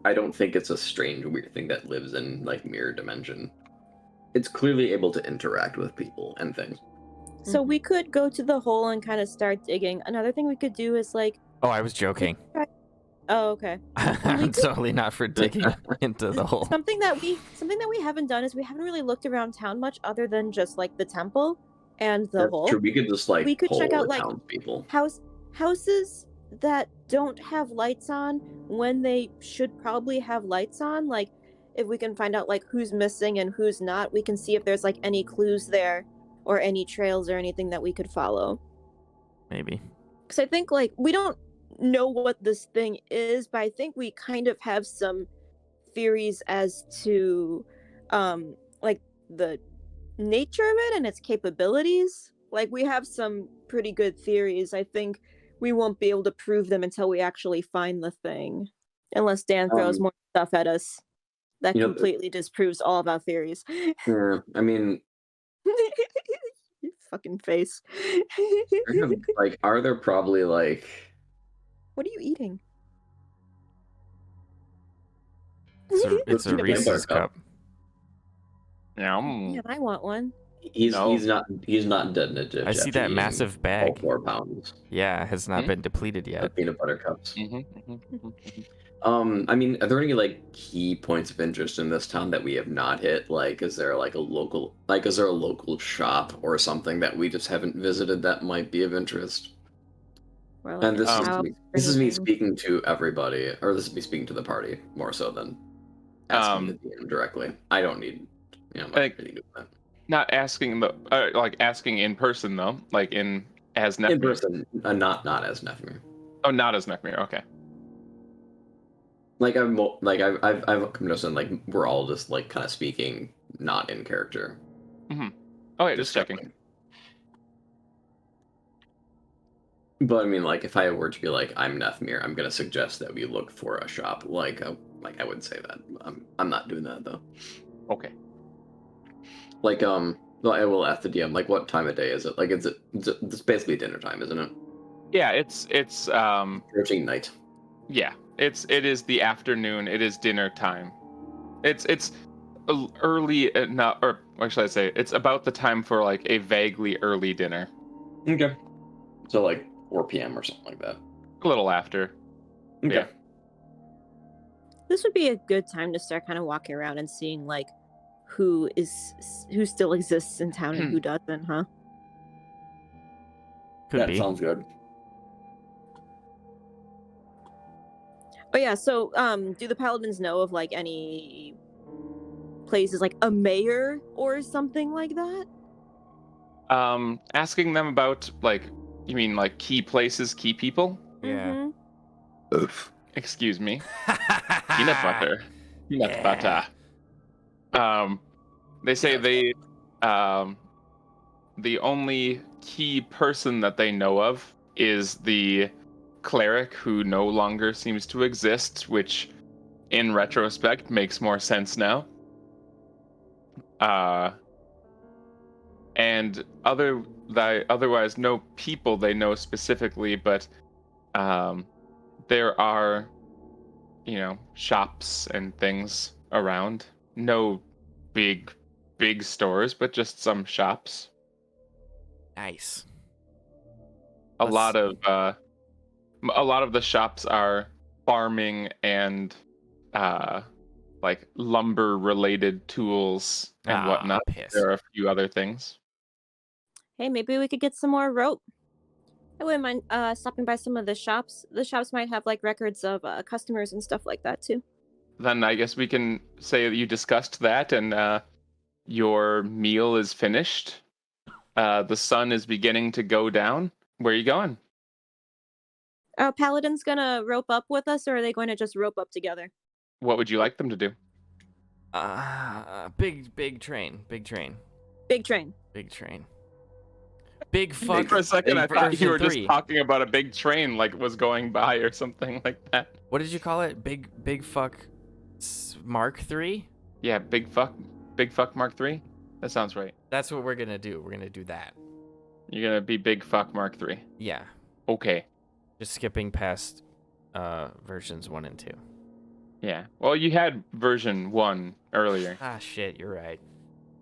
I don't think it's a strange weird thing that lives in like mirror dimension. It's clearly able to interact with people and things. So we could go to the hole and kind of start digging. Another thing we could do is like. Oh, I was joking. Oh, okay. I'm totally not for digging into the hole. Something that we haven't done is we haven't really looked around town much other than just like the temple and the That's hole. true. We could just like We could poll check out the like townspeople. houses that don't have lights on when they should probably have lights on. Like, if we can find out like who's missing and who's not, we can see if there's like any clues there or any trails or anything that we could follow. Maybe. Because I think like we don't know what this thing is, but I think we kind of have some theories as to like the nature of it and its capabilities. Like, we have some pretty good theories. I think we won't be able to prove them until we actually find the thing, unless Dan throws more stuff at us that completely disproves all of our theories. I mean, Your fucking face. like, are there probably like? What are you eating? It's a Peanut butter Reese's cup. Yeah, I want one. He's not dead in a ditch. I see that massive all bag. 4 pounds. Yeah, has not been depleted of yet. peanut butter cups. Mm-hmm. I mean, are there any like key points of interest in this town that we have not hit? Like, is there like a local shop or something that we just haven't visited that might be of interest? Like, and this is me speaking to everybody, or this is me speaking to the party more so than asking the DM directly. I don't need, you know, I'm not really doing that. Not asking like asking in person though, like as Nefmir. In person, not as Nefmir. Oh, not as Nefmir. Okay. Like I've come to understand, like, we're all just like kind of speaking not in character. Mm-hmm. Oh yeah, just checking. But I mean, like, if I were to be like, I'm Nefmir, I'm gonna suggest that we look for a shop. Like I would say that. I'm not doing that though. Okay. Like, well, I will ask the DM, like, what time of day is it? Like, it's basically dinner time, isn't it? Yeah, it's approaching night. Yeah, it is the afternoon. It is dinner time. It's early, not, or what should I say? It's about the time for like a vaguely early dinner. Okay. So like 4 p.m. or something like that. A little after. Okay. Yeah. This would be a good time to start kind of walking around and seeing like who still exists in town and who doesn't, huh? Could that be. Sounds good. Oh yeah, so do the paladins know of like any places like a mayor or something like that? Asking them about, like, you mean like key places, key people? Yeah. Excuse me. Peanut butter. Peanut butter. They say the only key person that they know of is the cleric who no longer seems to exist, which in retrospect makes more sense now. And otherwise no people they know specifically, but there are, shops and things around. No big stores, but just some shops. Nice. A lot of the shops are farming and like lumber related tools and whatnot. Piss. There are a few other things. Hey, maybe we could get some more rope. I wouldn't mind stopping by some of the shops. The shops might have like records of customers and stuff like that too. Then I guess we can say that you discussed that and your meal is finished. The sun is beginning to go down. Where are you going? Are Paladins gonna rope up with us, or are they going to just rope up together? What would you like them to do? Big train. Big train. Big fuck. For a second, I thought you were version 3. just talking about a big train, like was going by or something like that. What did you call it? Big fuck Mark 3? Yeah, big fuck Mark III. That sounds right. That's what we're gonna do. We're gonna do that. You're gonna be big fuck Mark III. Yeah. Okay. Just skipping past versions 1 and 2. Yeah. Well, you had version 1 earlier. Ah, shit. You're right.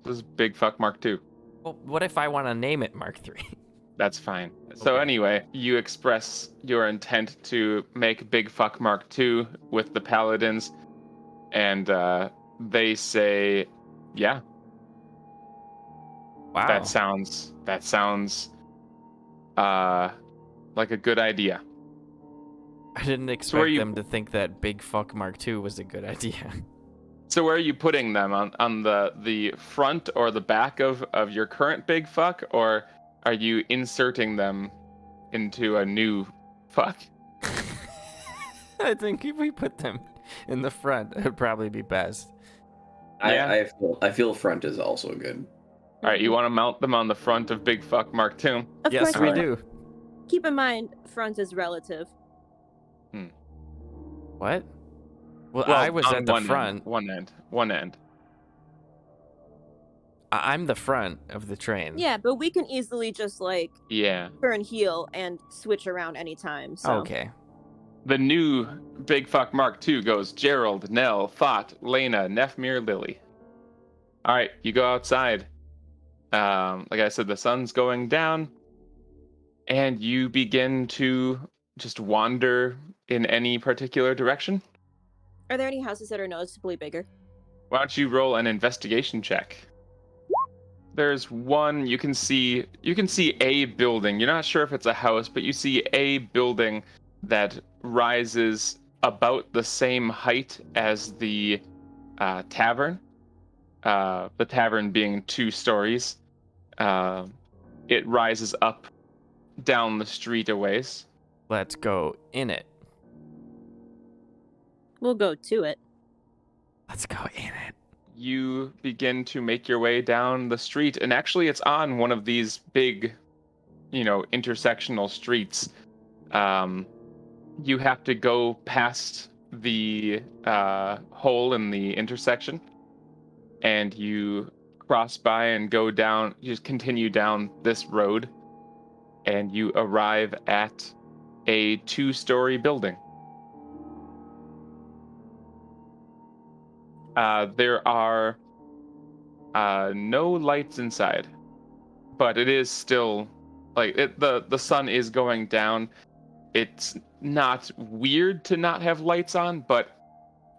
This is big fuck Mark II. Well, what if I want to name it Mark 3? That's fine. So Okay. anyway, you express your intent to make Big Fuck Mark II with the Paladins, and they say, yeah, Wow. that sounds like a good idea. I didn't where expect you- them to think that Big Fuck Mark 2 was a good idea. So where are you putting them, on the front or the back of your current Big Fuck, or are you inserting them into a new fuck? I think if we put them in the front, it'd probably be best. Yeah. I feel front is also good. All right, you want to mount them on the front of Big Fuck Mark II? Of Yes, course we not. do. Keep in mind, front is relative. What? Well, I was on at the one front. end. One end. I'm the front of the train. Yeah, but we can easily just like Yeah. turn heel and switch around anytime. So. Okay. The new Big Fuck Mark II goes Gerald, Nell, Thought, Lena, Nefmir, Lily. All right, you go outside. Like I said, the sun's going down, and you begin to just wander in any particular direction. Are there any houses that are noticeably bigger? Why don't you roll an investigation check? There's one. You can see a building. You're not sure if it's a house, but you see a building that rises about the same height as the tavern. The tavern being 2 stories. It rises up down the street a ways. Let's go in it. We'll go to it. Let's go in it. You begin to make your way down the street, and actually it's on one of these big, intersectional streets. You have to go past the hole in the intersection, and you cross by and go down. You just continue down this road, and you arrive at a 2-story building. There are no lights inside, but it is still the sun is going down. It's not weird to not have lights on, but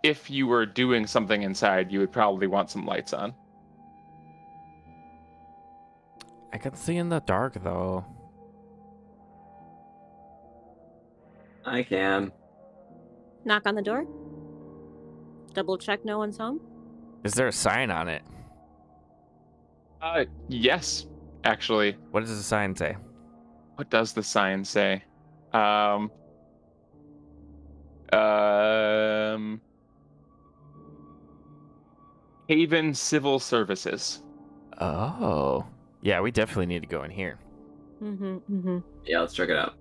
if you were doing something inside, you would probably want some lights on. I can see in the dark, though. I can. Knock on the door. Double check no one's home. Is there a sign on it? Yes, actually. What does the sign say? What does the sign say? Haven Civil Services. Oh. Yeah, we definitely need to go in here. Yeah, let's check it out.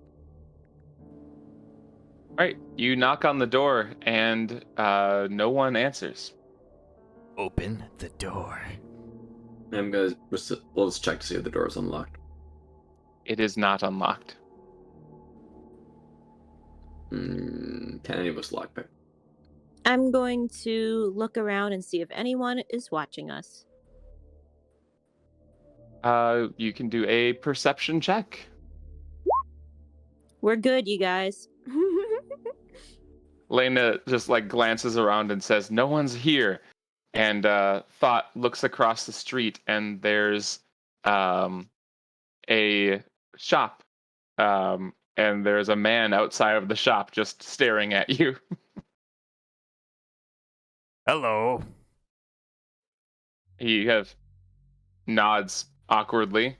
All right, you knock on the door, and no one answers. Open the door. I'm gonna let's check to see if the door is unlocked. It is not unlocked. Can any of us lock pick? I'm going to look around and see if anyone is watching us. You can do a perception check. We're good, you guys. Lena just like glances around and says, "No one's here." And Thought looks across the street, and there's a shop, and there's a man outside of the shop just staring at you. Hello. He kind of nods awkwardly,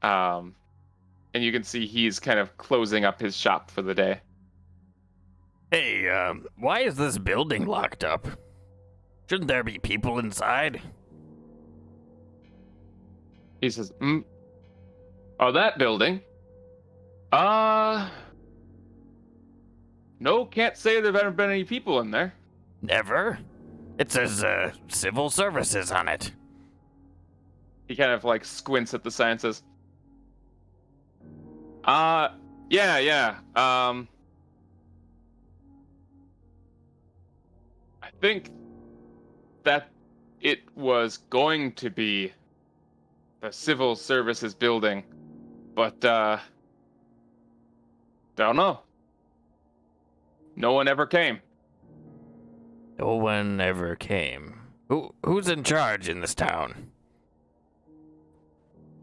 and you can see he's kind of closing up his shop for the day. Hey, why is this building locked up? Shouldn't there be people inside? He says, "Oh, that building? No, can't say there've ever been any people in there." Never. It says, civil services on it. He kind of like squints at the sign and says, yeah. I think that it was going to be the civil services building, but, don't know. No one ever came. No one ever came. Who's in charge in this town?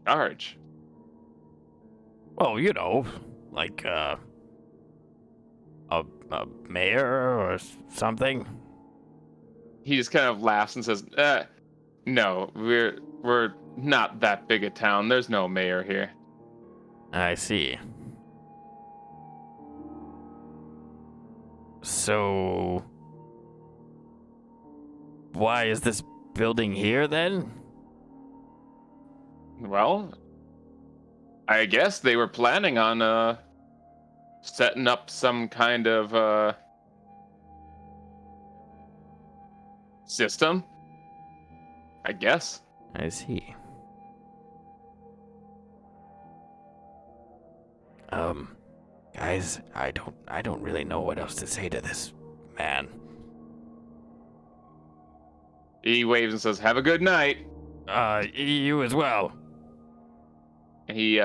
Charge. Well, you know, like, a mayor or something? He just kind of laughs and says, no, we're not that big a town. There's no mayor here. I see. So, why is this building here then? Well, I guess they were planning on setting up some kind of system, I guess. I see. Guys, I don't really know what else to say to this man. He waves and says, "Have a good night." You as well. And he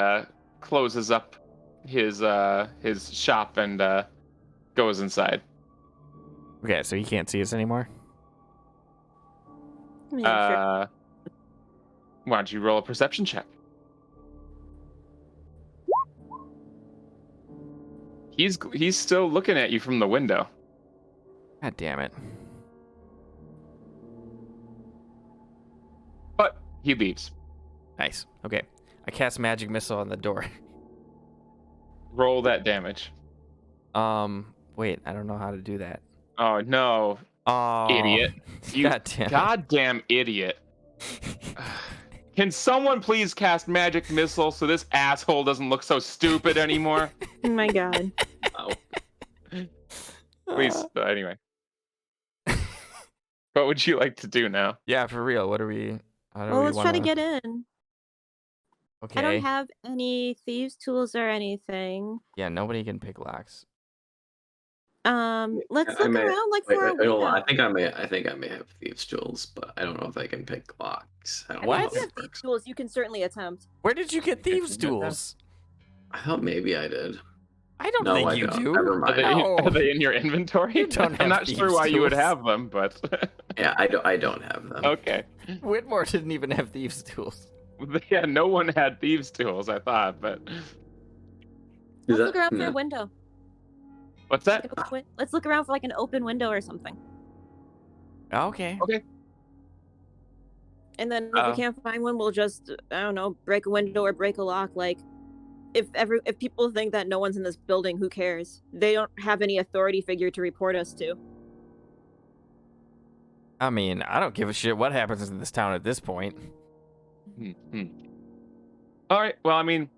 closes up his shop and goes inside. Okay, so he can't see us anymore? I mean, sure. Why don't you roll a perception check? He's still looking at you from the window. God damn it. But he leaves. Nice. Okay. I cast magic missile on the door. Roll that damage. Wait, I don't know how to do that. Oh no, Oh, idiot. You God damn it. goddamn idiot. Can someone please cast magic missile so this asshole doesn't look so stupid anymore? Oh my god. Oh, Please, anyway. What would you like to do now? Yeah, for real. What are we? How do Well, we let's try to wanna- get in. Okay. I don't have any thieves' tools or anything. Yeah, nobody can pick locks. Let's I look may- around like wait, for a wait, hold on. window. I think I may have thieves' tools, but I don't know if I can pick locks. I don't know What? how If you that have thieves' works. tools, you can certainly attempt. Where did you get thieves' can get that. tools? I thought maybe I did. I don't No, think I you don't. do. Never Are mind. they, No. are they in your inventory? You don't I'm have not sure thieves' why you would tools. have them, but Yeah, I don't have them. okay. Whitmore didn't even have thieves' tools. Yeah, no one had thieves' tools, I thought, but Let's that- look around for no. a window. what's that? Let's look around for like an open window or something. Okay. And then if Uh, we can't find one, we'll just I don't know, break a window or break a lock. Like if people think that no one's in this building, who cares? They don't have any authority figure to report us to. I mean, I don't give a shit what happens in this town at this point. All right. Well, I mean,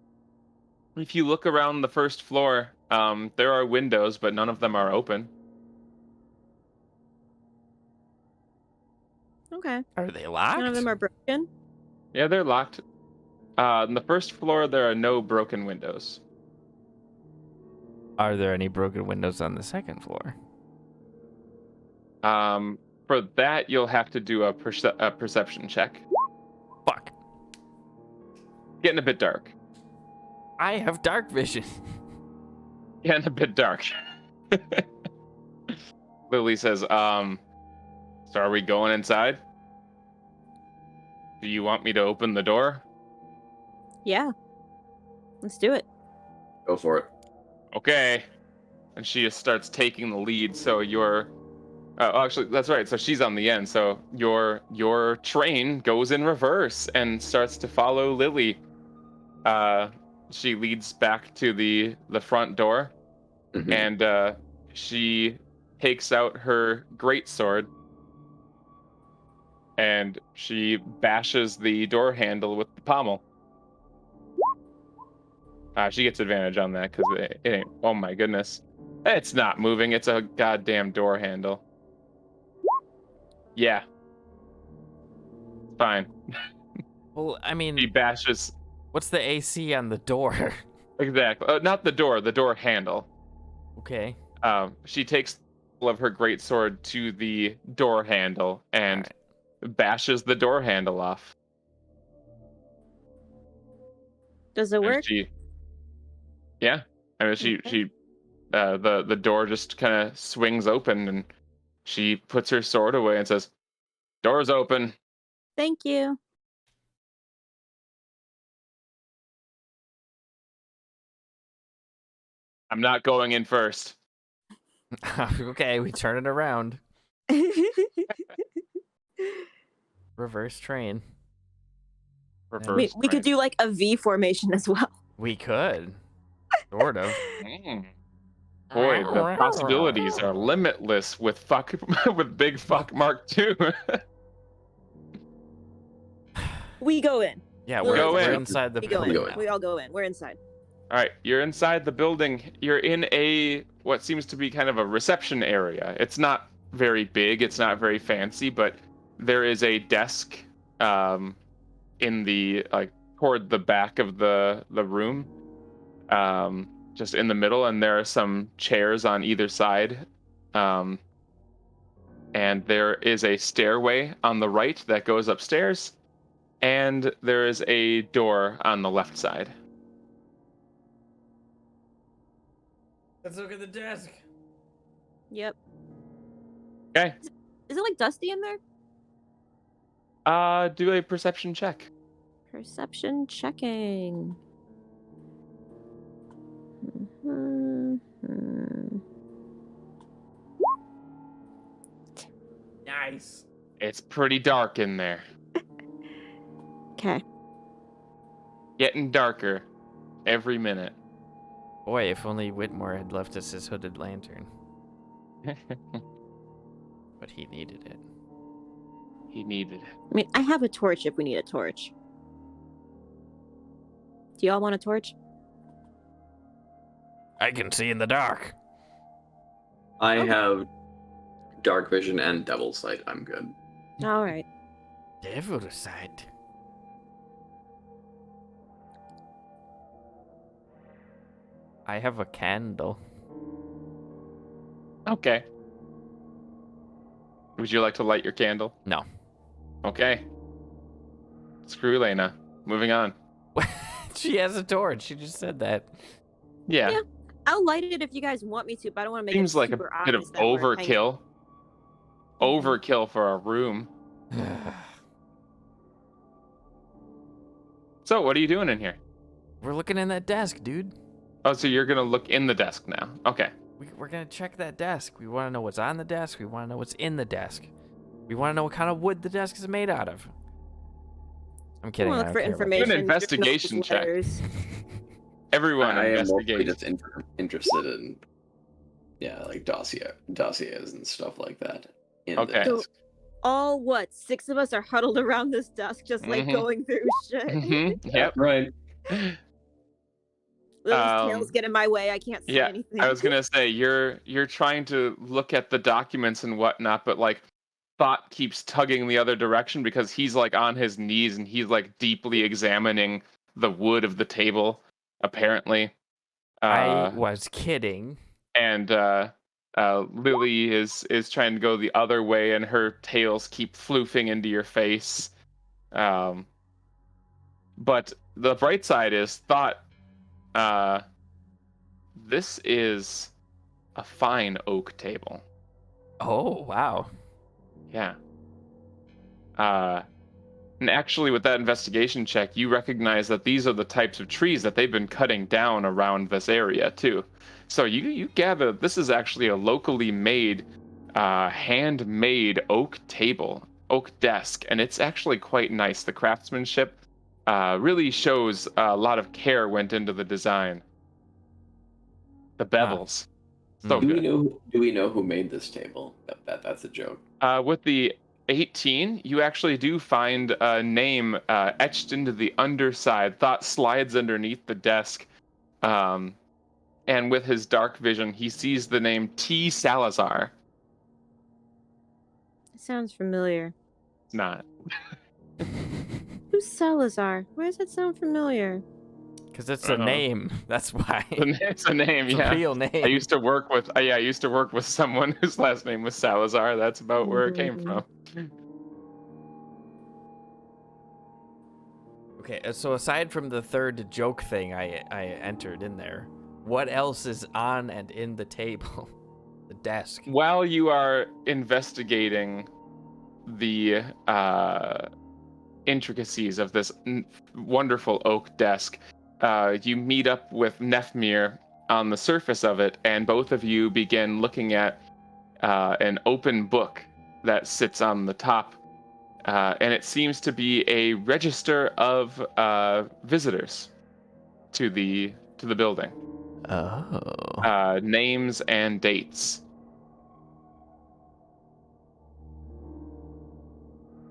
if you look around the first floor, there are windows, but none of them are open. Okay. Are they locked? None of them are broken. Yeah, they're locked. On the first floor, there are no broken windows. Are there any broken windows on the second floor? For that, you'll have to do a perception check. Fuck. Getting a bit dark. I have dark vision. Getting a bit dark. Lily says, so are we going inside? Do you want me to open the door? Yeah. Let's do it. Go for it. Okay. And she just starts taking the lead, so you're... actually, that's right. So she's on the end. So your train goes in reverse and starts to follow Lily. She leads back to the front door, Mhm. and she takes out her greatsword, and she bashes the door handle with the pommel. She gets advantage on that because it ain't. Oh my goodness, it's not moving. It's a goddamn door handle. Yeah. Fine. Well, I mean, She bashes. what's the AC on the door? Exactly. Not the door handle. Okay. She takes of her greatsword to the door handle and bashes the door handle off. Does it And work? Yeah. I mean, the door just kind of swings open, and she puts her sword away and says, "Door's open." Thank you. I'm not going in first. Okay, we turn it around. Reverse train. Reverse. we could do like a V formation as well. We could. Sort of. Boy, the possibilities are limitless with with Big Fuck Mark II. We go in. Yeah, We'll we're go in. inside the We go building in. now. We all go in. We're inside. All right, you're inside the building. You're in what seems to be kind of a reception area. It's not very big. It's not very fancy, but there is a desk in the toward the back of the room, just in the middle, and there are some chairs on either side. And there is a stairway on the right that goes upstairs, and there is a door on the left side. Let's look at the desk. Yep. Okay. Is it like dusty in there? Do a perception check. Perception checking. Mhm. Nice. It's pretty dark in there. Okay. Getting darker every minute. Boy, if only Whitmore had left us his hooded lantern. But he needed it. He needed it. I mean, I have a torch if we need a torch. Do y'all want a torch? I can see in the dark. I Okay. have dark vision and devil's sight. I'm good. All right. Devil sight. I have a candle. Okay. Would you like to light your candle? No. Okay. Screw Elena. Moving on. She has a torch. She just said that. Yeah. Yeah. I'll light it if you guys want me to, but I don't want to make Seems it like a super bit of obvious that we're hanging- overkill. Overkill for a room. So, what are you doing in here? We're looking in that desk, dude. Oh, so you're gonna look in the desk now. Okay. We're gonna check that desk. We want to know what's on the desk. We want to know what's in the desk. We want to know what kind of wood the desk is made out of. I'm I kidding. want I to don't look for care about information. An investigation journals, check. letters. Everyone I am mostly investigate. just interested in, like dossiers and stuff like that in Okay. the desk. All what? 6 of us are huddled around this desk, just like Mhm. going through shit. Yep. Right. Lily's tails get in my way. I can't see Yeah, anything. I was gonna say you're trying to look at the documents and whatnot, but like thought keeps tugging the other direction because he's like on his knees and he's like deeply examining the wood of the table, apparently. I Uh, was kidding. and Lily is trying to go the other way, and her tails keep floofing into your face. But the bright side is thought. Uh, this is a fine oak table. Oh, wow. Yeah. And actually, with that investigation check, you recognize that these are the types of trees that they've been cutting down around this area too. So you gather this is actually a locally made, handmade oak table, oak desk, and it's actually quite nice. The craftsmanship really shows a lot of care went into the design. The bezels, so Hmm. good. Do we know who made this table? That's a joke. With the 18, you actually do find a name etched into the underside. Thought slides underneath the desk. And with his dark vision, he sees the name T. Salazar. Sounds familiar. It's not. Who's Salazar? Why does that sound familiar? Because it's a name. That's why. It's a name, It's yeah. a real name. I used to work with someone whose last name was Salazar. That's about where it came from. Okay, so aside from the third joke thing I entered in there, what else is on and in the table? The desk. While you are investigating the intricacies of this wonderful oak desk, you meet up with Nefmir on the surface of it, and both of you begin looking at an open book that sits on the top, and it seems to be a register of visitors to the building. Oh. Names and dates.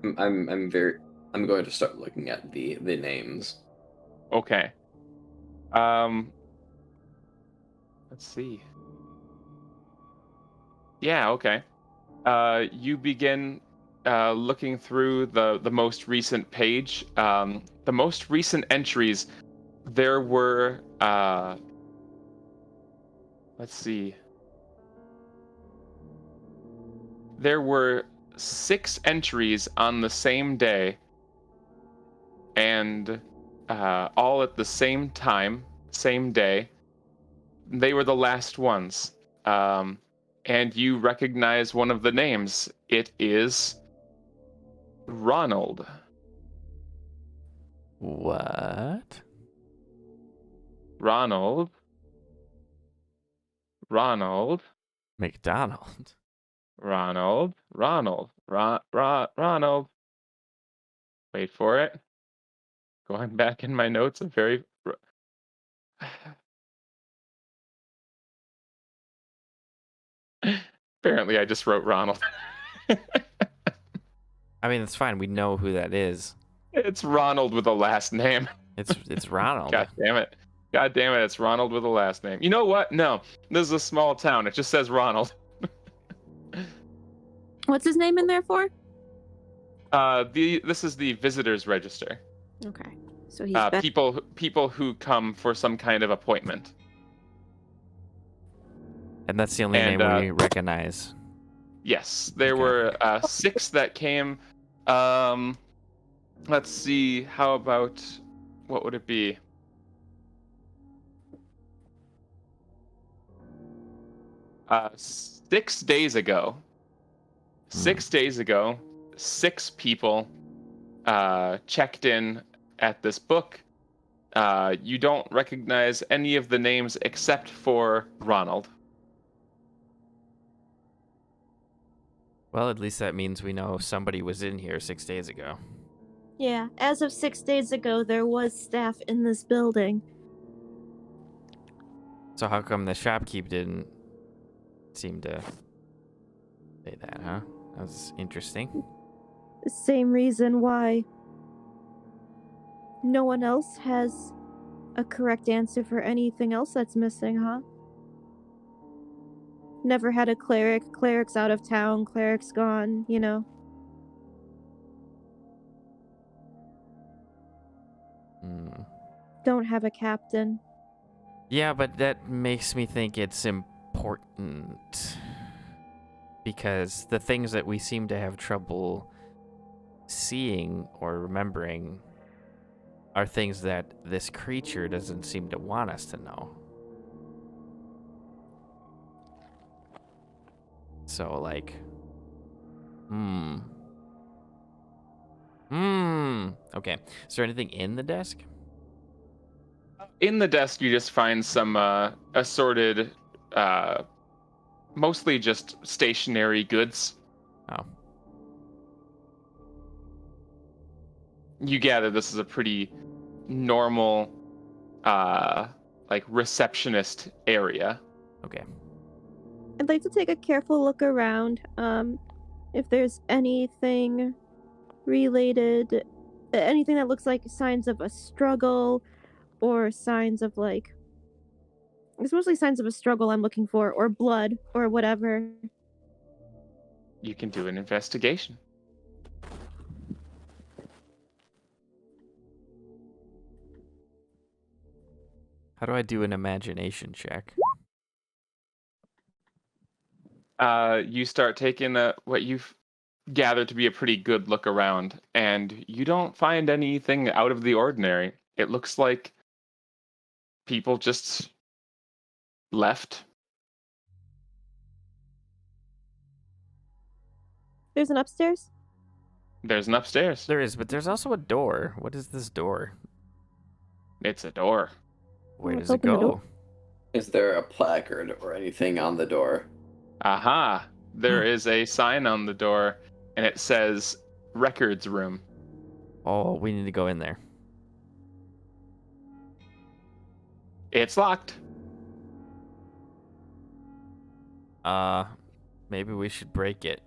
I'm going to start looking at the names. Okay. Let's see. Yeah, okay. You begin looking through the most recent page. The most recent entries, there were let's see. There were 6 entries on the same day, and all at the same time, same day. They were the last ones. And you recognize one of the names. It is Ronald. What? Ronald. McDonald. Ronald. Wait for it. Going back in my notes, a very... Apparently, I just wrote Ronald. I mean, it's fine. We know who that is. It's Ronald with a last name. It's Ronald. God damn it. It's Ronald with a last name. You know what? No, this is a small town. It just says Ronald. What's his name in there for? This is the visitors register. Okay, so he's back. People who come for some kind of appointment. And that's the only And, name we recognize. Yes, there Okay. were 6 that came. Let's see. How about what would it be? Uh, 6 days ago. 6 days ago, 6 people checked in at this book. You don't recognize any of the names except for Ronald. Well, at least that means we know somebody was in here 6 days ago. Yeah, as of 6 days ago, there was staff in this building. So how come the shopkeep didn't seem to say that, huh? That's interesting. The same reason why no one else has a correct answer for anything else that's missing, huh? Never had a cleric. Cleric's out of town. Cleric's gone, you know. Hmm. Don't have a captain. Yeah, but that makes me think it's important. Because the things that we seem to have trouble seeing or remembering are things that this creature doesn't seem to want us to know. So, like, okay. Is there anything in the desk? In the desk, you just find some assorted, mostly just stationary goods. Oh. You gather this is a pretty normal, like receptionist area. Okay. I'd like to take a careful look around. If there's anything related, anything that looks like signs of a struggle, or signs of like, it's mostly signs of a struggle I'm looking for, or blood, or whatever. You can do an investigation. How do I do an imagination check? You start taking what you've gathered to be a pretty good look around, and you don't find anything out of the ordinary. It looks like people just left. There's an upstairs? There's an upstairs. There is, but there's also a door. What is this door? It's a door. Where Let's does it open the go? door. Is there a placard or anything on the door? Aha! There is a sign on the door, and it says records room. Oh, we need to go in there. It's locked. Maybe we should break it.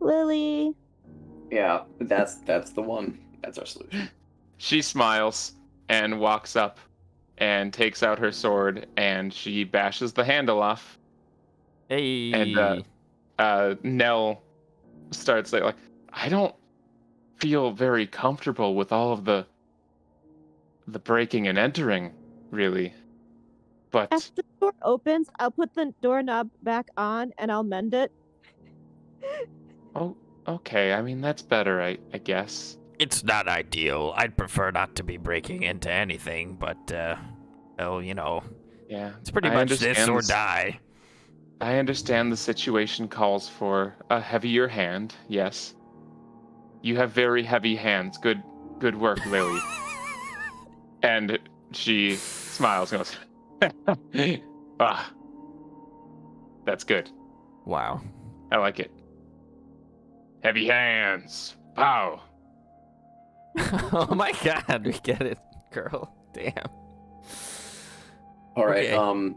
Lily. Yeah, that's the one. That's our solution. She smiles and walks up and takes out her sword, and she bashes the handle off. Hey. And Nell starts like, I don't feel very comfortable with all of the breaking and entering, really. But After the door opens, I'll put the doorknob back on and I'll mend it. oh, okay. I mean, that's better, I guess. It's not ideal. I'd prefer not to be breaking into anything, but, well, you know, Yeah, it's pretty I much this understand or this. die. I understand the situation calls for a heavier hand. Yes, you have very heavy hands. Good work, Lily. And she smiles and goes, ah, that's good. Wow. I like it. Heavy hands. Pow. Oh my god, we get it, girl. Damn. All right. Okay.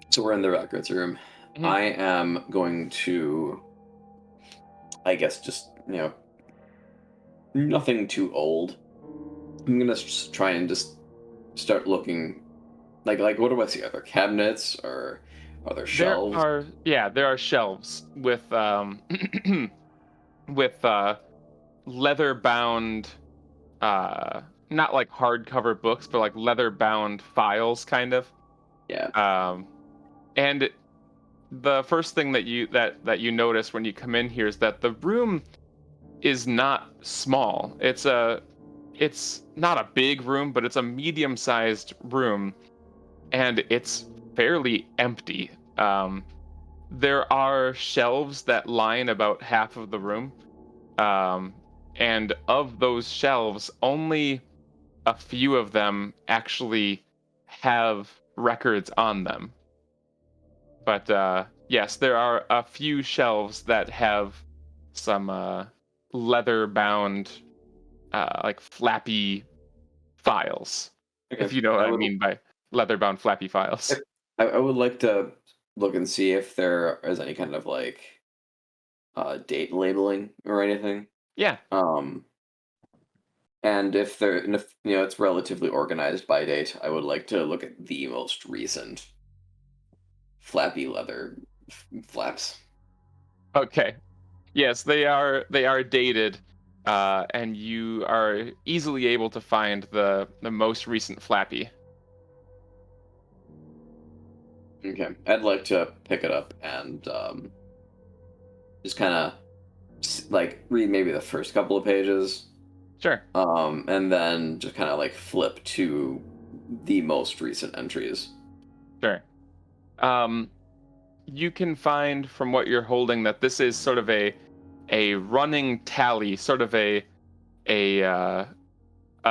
So we're in the records room. Mhm. I am going to, I guess, just nothing too old. I'm gonna just try and just start looking, like what do I see? Are there cabinets or are there shelves? There are shelves with with leather bound, not like hardcover books, but like leather bound files, kind of. Yeah. And the first thing that you notice when you come in here is that the room is not small. It's not a big room, but it's a medium-sized room, and it's fairly empty. There are shelves that line about half of the room, and of those shelves, only a few of them actually have records on them. But yes, there are a few shelves that have some leather-bound, like flappy files. Okay. If you know what I would- mean by leather-bound flappy files. I would like to look and see if there is any kind of like date labeling or anything. Yeah. Um, and if it's relatively organized by date, I would like to look at the most recent flappy leather flaps. Okay. Yes, they are dated, and you are easily able to find the most recent flappy. Okay, I'd like to pick it up and just kind of like read maybe the first couple of pages, Sure. and then just kind of like flip to the most recent entries. Sure. Um, you can find from what you're holding that this is sort of a running tally, sort of a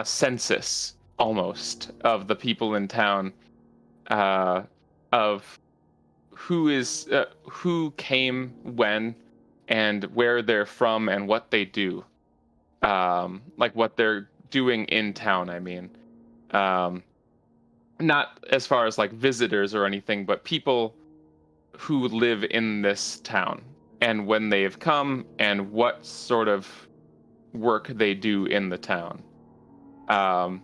census almost of the people in town, of who came when and where they're from and what they do, like what they're doing in town. I mean, um, not as far as like visitors or anything, but people who live in this town and when they've come and what sort of work they do in the town. Um,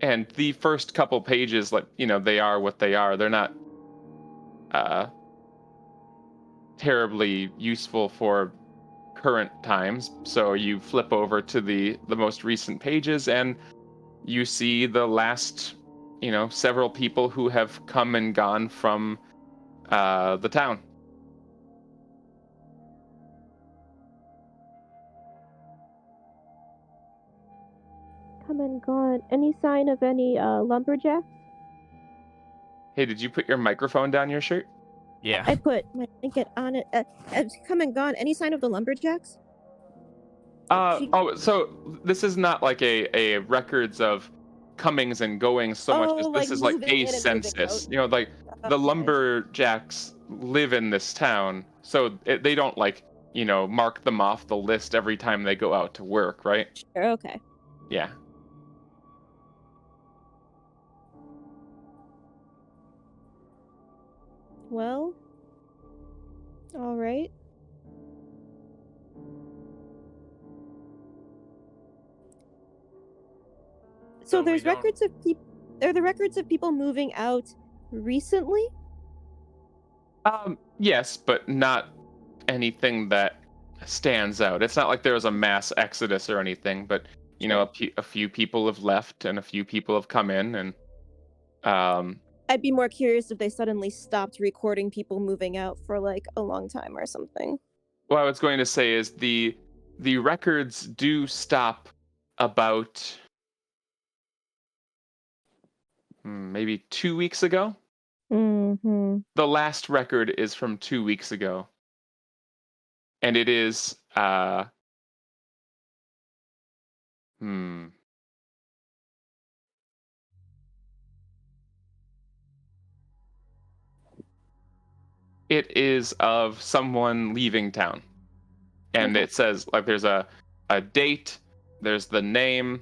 and the first couple pages, like, they are what they are. They're not uh, terribly useful for current times. So you flip over to the most recent pages and you see the last, several people who have come and gone from the town. Come and gone. Any sign of any lumberjacks? Hey, did you put your microphone down your shirt? Yeah. I put my blanket on it. Come and gone. Any sign of the lumberjacks? So this is not like a records of comings and goings so much as this is like moving a in and moving census. out. Like the Okay. lumberjacks live in this town, so they don't like, mark them off the list every time they go out to work, right? Sure, okay. Yeah. Well, all right. So So we there's don't- records of people. Are the records of people moving out recently? Yes, but not anything that stands out. It's not like there was a mass exodus or anything, but a few people have left and a few people have come in, and I'd be more curious if they suddenly stopped recording people moving out for like a long time or something. what I was going to say is the records do stop about maybe 2 weeks ago. Mm-hmm. The last record is from 2 weeks ago, and it is it is of someone leaving town, and Okay. it says like there's a date, there's the name,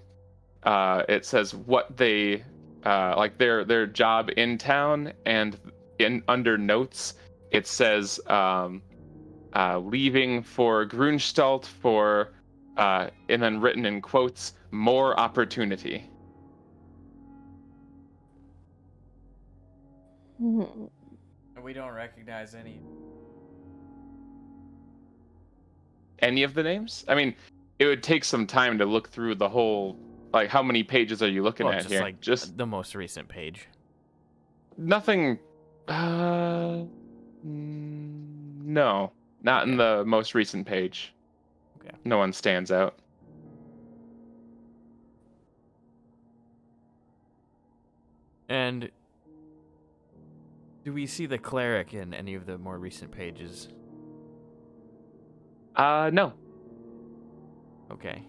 it says what they like their job in town, and in under notes it says leaving for Grunstalt for and then written in quotes, more opportunity. Mm-hmm. We don't recognize Any of the names? I mean, it would take some time to look through the whole. Like, how many pages are you looking at just here? like Just the most recent page. nothing. No, not in the most recent page. Okay. No one stands out. And do we see the cleric in any of the more recent pages? No. Okay.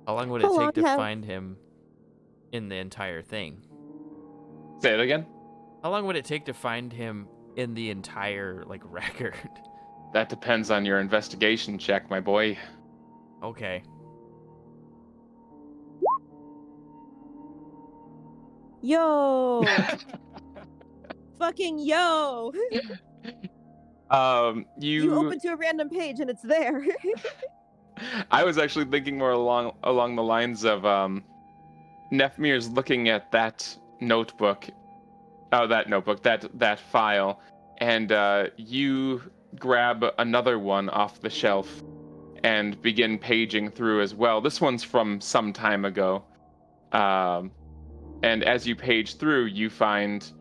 How long would it How take long to have- find him in the entire thing? Say it again. How long would it take to find him in the entire like record? That depends on your investigation check, my boy. Okay. Yo! Fucking yo! You open to a random page and it's there. I was actually thinking more along the lines of Nefmir's looking at that notebook. Oh, that file, and you grab another one off the shelf and begin paging through as well. This one's from some time ago. And as you page through, you find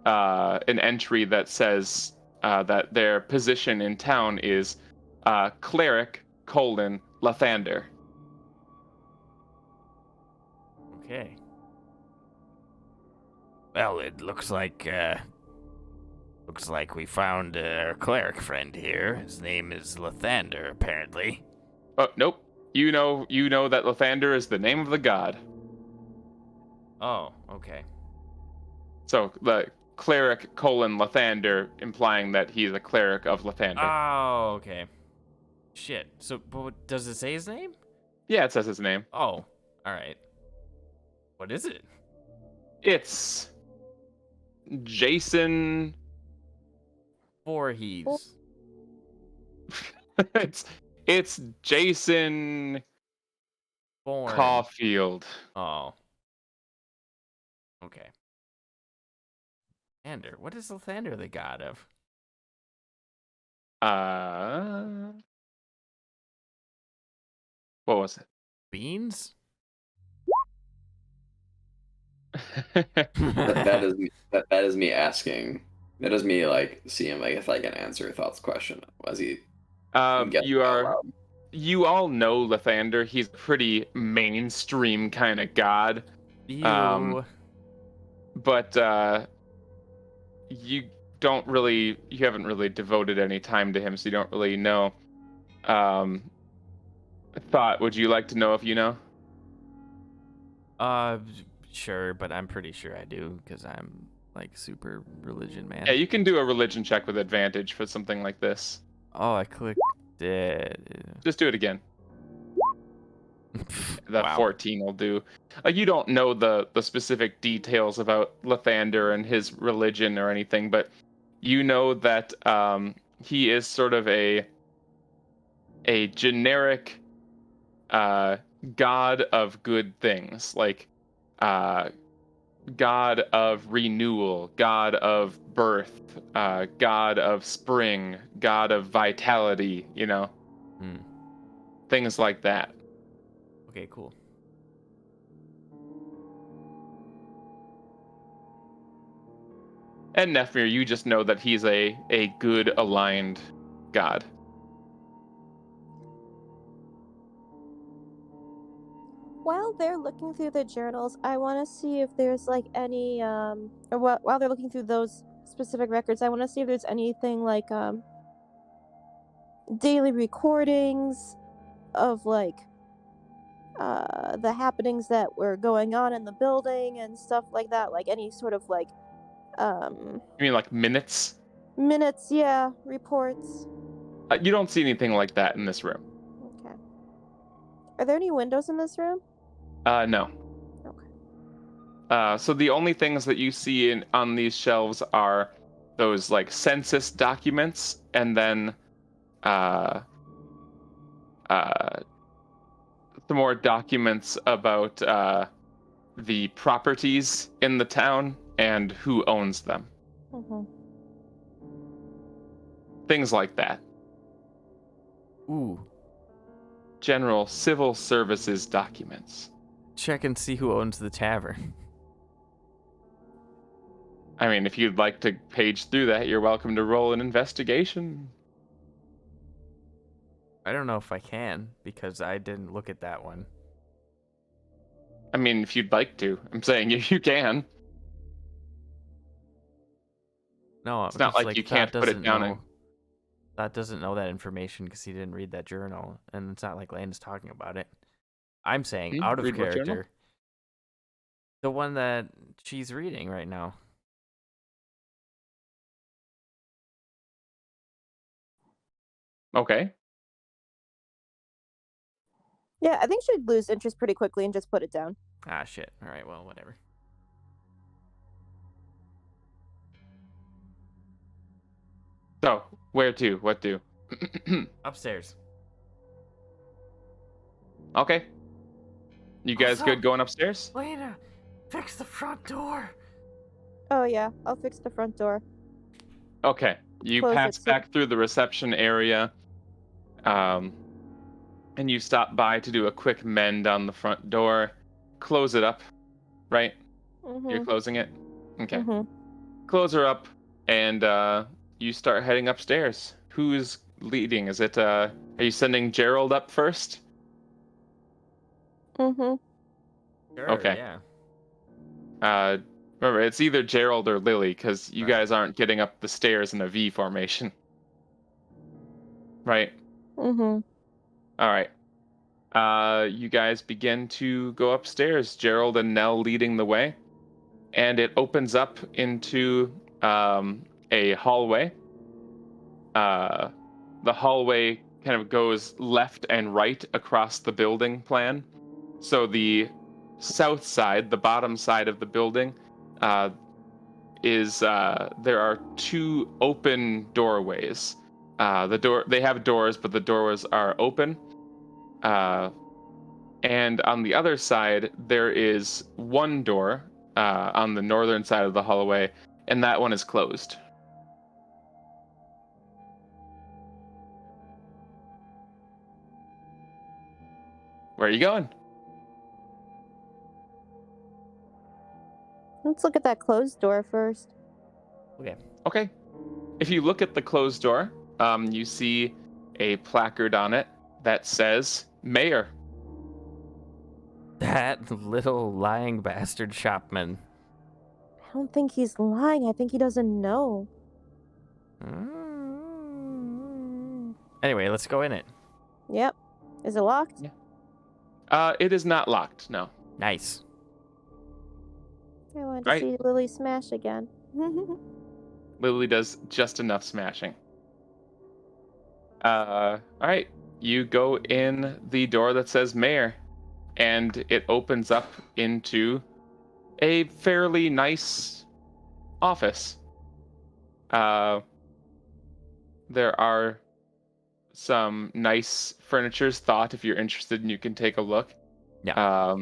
an entry that says that their position in town is cleric : Lathander. Okay. Well, it looks like we found our cleric friend here. His name is Lathander, apparently. Oh, nope. You know that Lathander is the name of the god. Oh, okay. So the cleric : Lathander, implying that he's a cleric of Lathander. Oh, okay. Shit. So, but does it say his name? Yeah, it says his name. Oh, all right. What is it? It's Jason. Voorhees. it's Jason Bourne. Caulfield. Oh. Okay. Lathander. What is Lathander the god of? What was Beans? it? that is me asking. That is me like seeing like if I can answer Thought's question. Was he? You all know Lathander. He's a pretty mainstream kind of god. You. But you haven't really devoted any time to him, so you don't really know. Thought, would you like to know if you know? Sure, but I'm pretty sure I do because I'm like super religion man. Yeah, you can do a religion check with advantage for something like this. Oh, I clicked it. Just do it again. The Wow. 14 will do. Like, you don't know the specific details about Lathander and his religion or anything, but you know that he is sort of a generic god of good things, like god of renewal, god of birth, god of spring, god of vitality, things like that. Okay, cool. And Nefmir, you just know that he's a good aligned god. While they're looking through the journals, I want to see if there's like any while they're looking through those specific records, I want to see if there's anything like daily recordings of like the happenings that were going on in the building and stuff like that, like any sort of like You mean like minutes? minutes, yeah, reports. You don't see anything like that in this room. Okay. Are there any windows in this room? No. Okay. So the only things that you see on these shelves are those like census documents, and then some more documents about the properties in the town and who owns them. Mm-hmm. Things like that. Ooh. General civil services documents. Check and see who owns the tavern. I mean, if you'd like to page through that, you're welcome to roll an investigation. I don't know if I can because I didn't look at that one. I mean, if you'd like to. I'm saying you can. No, It's not like you can't put it down. That doesn't know that information because he didn't read that journal, and it's not like Landon's talking about it. I'm saying out of Read what journal? character. The one that she's reading right now. Okay. Yeah, I think she'd lose interest pretty quickly and just put it down. Ah, shit. All right, well, whatever. So, Where to? What to? Upstairs. Okay. You guys Also- good going upstairs? Lena, fix the front door. Oh yeah, I'll fix the front door. Okay. You Close it, pass so- back through the reception area, and you stop by to do a quick mend on the front door. Close it up, right? You're Mhm. closing it? Okay. Mhm. Close her up, and you start heading upstairs. Who's leading? Is it, are you sending Gerald up first? Mhm. Sure, Okay. Yeah. Remember, it's either Gerald or Lily, because you Right. guys aren't getting up the stairs in a V formation. Right? Mhm. All right. You guys begin to go upstairs, Gerald and Nell leading the way, and it opens up into a hallway. The hallway kind of goes left and right across the building plan. So the south side, the bottom side of the building, is there are two open doorways. They have doors, but the doors are open. And on the other side, there is one door on the northern side of the hallway, and that one is closed. Where are you going? Let's look at that closed door first. Okay. Okay. If you look at the closed door, you see a placard on it that says Mayor. That little lying bastard shopman. I don't think he's lying. I think he doesn't know. Anyway, let's go in it. Yep. Is it locked? It is not locked, no. Nice. I wanted to Right. see Lily smash again. Lily does just enough smashing. All right. You go in the door that says Mayor, and it opens up into a fairly nice office. There are some nice furnitures thought. If you're interested, you can take a look. Yeah.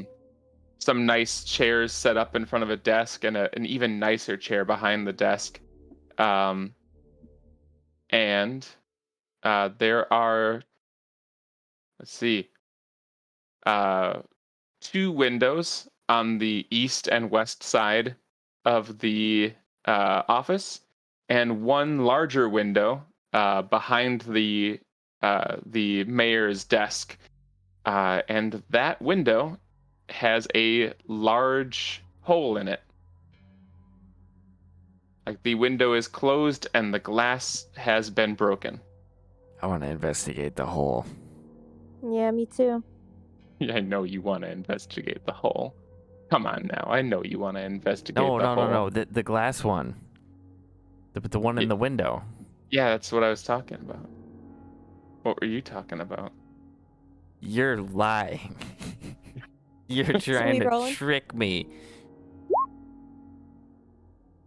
Some nice chairs set up in front of a desk, and an even nicer chair behind the desk. And there are, let's see, two windows on the east and west side of the office, and one larger window behind the mayor's desk. And that window has a large hole in it. Like the window is closed and the glass has been broken. I want to investigate the hole. Yeah, me too. I know you want to investigate the hole. Come on now, I know you want to investigate No, the hole. no. The glass one. The one in the window. Yeah, that's what I was talking about. What were you talking about? You're lying. You're trying we to rolling? trick me.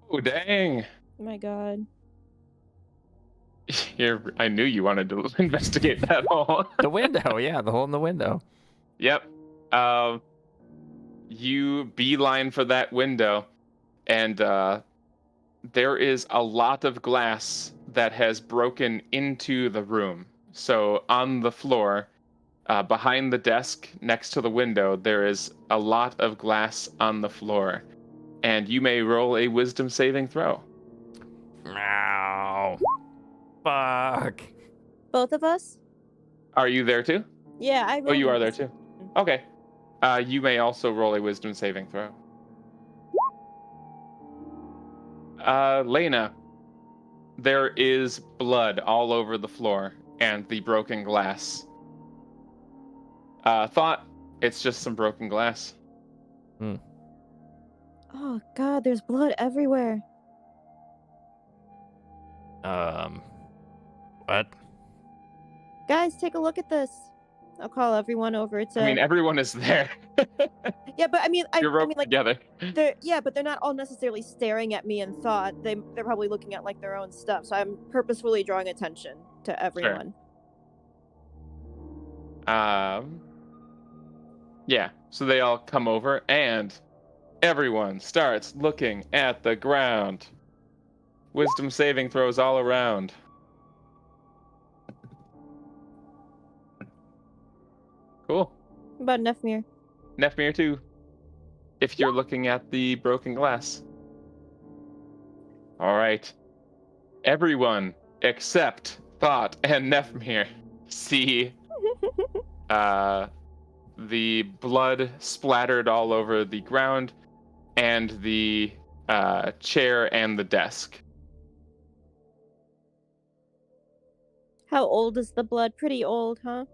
Oh, dang. Oh my god. I knew you wanted to investigate that hole. The window, yeah, the hole in the window. Yep. You beeline for that window, and there is a lot of glass that has broken into the room. So on the floor, behind the desk next to the window, there is a lot of glass on the floor. And you may roll a wisdom saving throw. Ow. Fuck. Both of us? Are you there too? Yeah, I Oh, you rolled are a there wisdom. too. Okay. You may also roll a wisdom saving throw. Lena, there is blood all over the floor and the broken glass. Thought it's just some broken glass. Oh god, there's blood everywhere. What? Guys, take a look at this. I'll call everyone over to. I mean, everyone is there. Yeah, but I mean, I You're roped mean, like, together. but they're not all necessarily staring at me in thought. They're probably looking at like their own stuff. So I'm purposefully drawing attention to everyone. Yeah. So they all come over, and everyone starts looking at the ground. Wisdom saving throws all around. Cool. What about Nefmir? Nefmir too. If you're looking at the broken glass. All right. Everyone except Thought and Nefmir see the blood splattered all over the ground and the chair and the desk. How old is the blood? Pretty old, huh?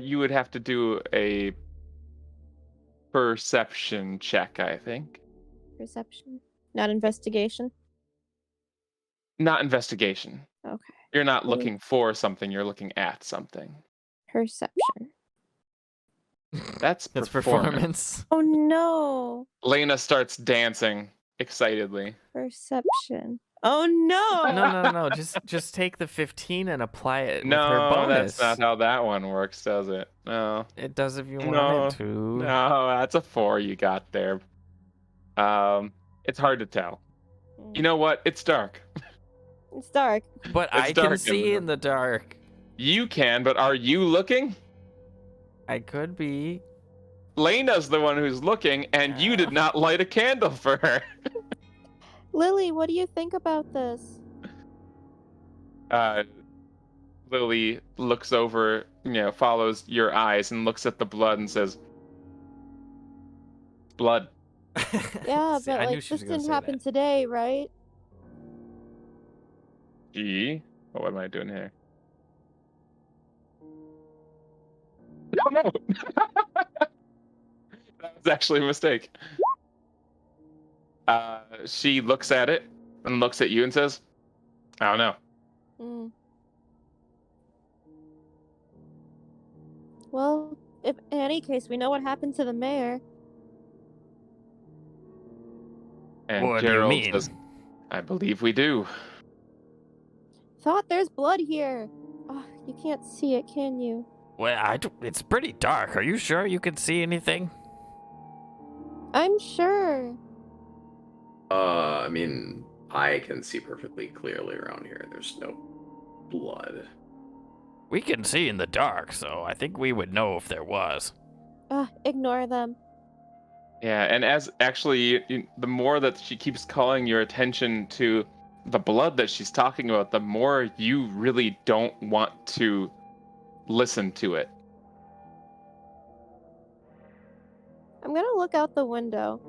You would have to do a perception check, I think. Perception, not investigation. Not investigation. Okay. You're not looking for something, you're looking at something. Perception. That's performance. Oh no. Lena starts dancing excitedly. Perception. Oh no. No. Just take the 15 and apply it with her No, bonus. that's not how that one works, does it? No. It does if you want No. it to. No, that's a 4 you got there. It's hard to tell. You know what? It's dark. It's dark. But It's I dark can in see the- in the dark. You can, but are you looking? I could be. Lena's the one who's looking, and you did not light a candle for her. Lily, what do you think about this? Lily looks over, follows your eyes and looks at the blood and says, blood. Yeah, See, but I knew like she was this gonna didn't say happen that. today, right? Gee, what am I doing here? No. That was actually a mistake. She looks at it and looks at you and says, I don't know. Mm. Well, if in any case, we know what happened to the mayor. And What do you Gerald mean? says, I believe we do. Thought there's blood here. Oh, you can't see it, can you? Well, it's pretty dark. Are you sure you can see anything? I'm sure. I mean, I can see perfectly clearly around here. There's no blood. We can see in the dark, so I think we would know if there was. Ignore them. Yeah, and as actually, the more that she keeps calling your attention to the blood that she's talking about, the more you really don't want to listen to it. I'm gonna look out the window.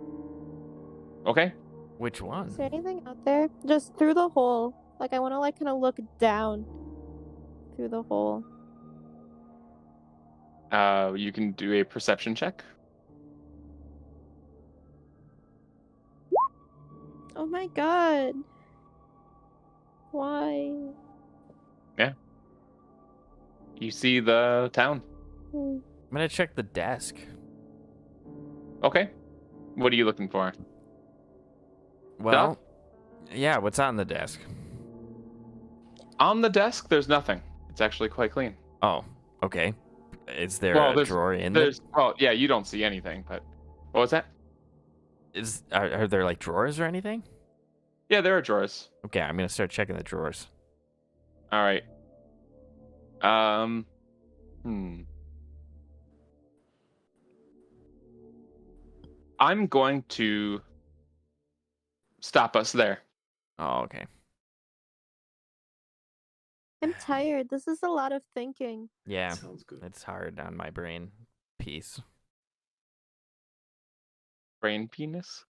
Okay? Which one? Is there anything out there? Just through the hole. Like I want to kind of look down through the hole. You can do a perception check. Oh my god. Why? You see the town. Hmm. I'm gonna check the desk. Okay. What are you looking for? Well, yeah, what's on the desk? On the desk, there's nothing. It's actually quite clean. Oh, okay. Is there Well, a there's- drawer in there? Well, yeah, you don't see anything, but what was that? Are there like drawers or anything? Yeah, there are drawers. Okay, I'm gonna start checking the drawers. All right. I'm going to stop us there. Oh, okay. I'm tired. This is a lot of thinking. Yeah, Sounds good. it's hard on my brain piece. Brain penis.